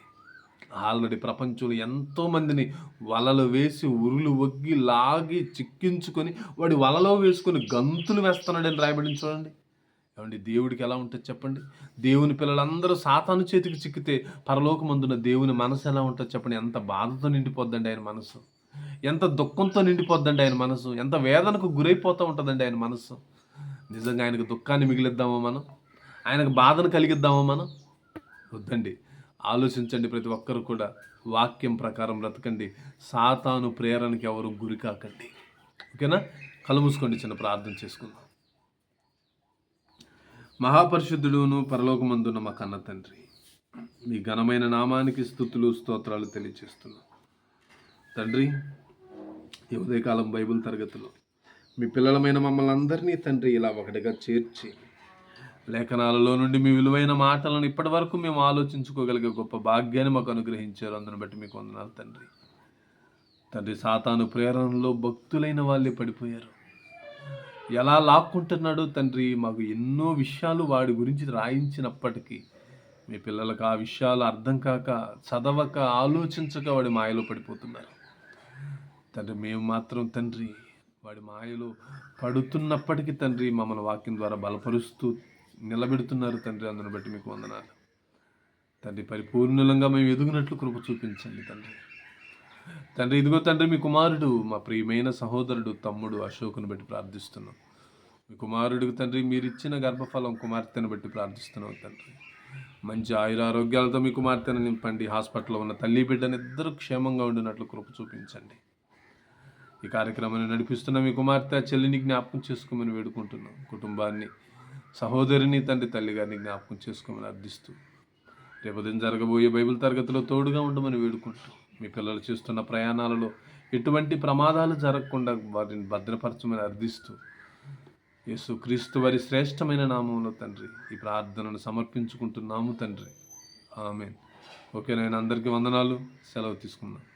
ఆల్రెడీ ప్రపంచంలో ఎంతోమందిని వలలో వేసి ఉరులు ఒగ్గి లాగి చిక్కించుకొని వాడి వలలో వేసుకొని గంతులు వేస్తున్నాడని రాయబడింది చూడండి. ఏమండి దేవుడికి ఎలా ఉంటుంది చెప్పండి? దేవుని పిల్లలందరూ సాతాను చేతికి చిక్కితే పరలోకమందున దేవుని మనసు ఎలా ఉంటుంది చెప్పండి? ఎంత బాధతో నిండిపోద్దండి ఆయన మనసు, ఎంత దుఃఖంతో నిండిపోద్దండి ఆయన మనసు, ఎంత వేదనకు గురైపోతూ ఉంటుందండి ఆయన మనసు. నిజంగా ఆయనకు దుఃఖాన్ని మిగిలిద్దామో మనం? ఆయనకు బాధను కలిగిద్దామో మనం? వద్దండి. ఆలోచించండి, ప్రతి ఒక్కరు కూడా వాక్యం ప్రకారం బ్రతకండి. సాతాను ప్రేరణకి ఎవరు గురి కాకండి. ఓకేనా? కళ్ళు మూసుకోండి, చిన్న ప్రార్థన చేసుకుందాం. మహాపరిశుద్ధుడును పరలోకమందున్న మా కన్న తండ్రి, మీ ఘనమైన నామానికి స్తుతులు స్తోత్రాలు తెలియజేస్తున్నాం. తండ్రి, ఈ ఉదయకాలం బైబిల్ తరగతిలో మీ పిల్లలమైన మమ్మల్ని అందరినీ తండ్రి ఇలా ఒకటిగా చేర్చి లేఖనాలలో నుండి మీ విలువైన మాటలను ఇప్పటి వరకు మేము ఆలోచించుకోగలిగే గొప్ప భాగ్యాన్ని మాకు అనుగ్రహించారు. అందుని బట్టి మీకు వందనాలు తండ్రి. తండ్రి, సాతాను ప్రేరణలో భక్తులైన వాళ్ళే పడిపోయారు. ఎలా లాక్కుంటున్నాడో తండ్రి, మాకు ఎన్నో విషయాలు వాడి గురించి రాయించినప్పటికీ మీ పిల్లలకు ఆ విషయాలు అర్థం కాక, చదవక, ఆలోచించక వాడి మాయలో పడిపోతున్నారు తండ్రి. మేము మాత్రం తండ్రి వాడి మాయలో పడుతున్నప్పటికీ తండ్రి మమ్మల్ని వాక్యం ద్వారా బలపరుస్తూ నిలబెడుతున్నారు తండ్రి. అందుని బట్టి మీకు వందనాలు తండ్రి. పరిపూర్ణంగా మేము ఎదుగునట్లు కృప చూపించండి తండ్రి. తండ్రి, ఇదిగో తండ్రి, మీ కుమారుడు, మా ప్రియమైన సహోదరుడు తమ్ముడు అశోకుని బట్టి ప్రార్థిస్తున్నాం. మీ కుమారుడికి తండ్రి మీరిచ్చిన గర్భఫలం కుమార్తెను బట్టి ప్రార్థిస్తున్నాం తండ్రి. మంచి ఆయురారోగ్యాలతో మీ కుమార్తెను నింపండి. హాస్పిటల్లో ఉన్న తల్లి బిడ్డను ఇద్దరు క్షేమంగా ఉండినట్లు కృప చూపించండి. ఈ కార్యక్రమాన్ని నడిపిస్తున్న మీ కుమార్తె చెల్లిని జ్ఞాపకం చేసుకోమని వేడుకుంటున్నాం. కుటుంబాన్ని, సహోదరిని, తండ్రి, తల్లిగారిని జ్ఞాపకం చేసుకోమని అర్థిస్తూ రేపొదయం జరగబోయే బైబిల్ తరగతిలో తోడుగా ఉండమని వేడుకుంటూ మీ పిల్లలు చేస్తున్న ప్రయాణాలలో ఎటువంటి ప్రమాదాలు జరగకుండా వారిని భద్రపరచమని అర్థిస్తూ యేసుక్రీస్తు వారి శ్రేష్టమైన నామంలో తండ్రి ఈ ప్రార్థనను సమర్పించుకుంటున్నాము తండ్రి. ఆమేన్. ఓకే, నేను అందరికీ వందనాలు. సెలవు తీసుకున్నాను.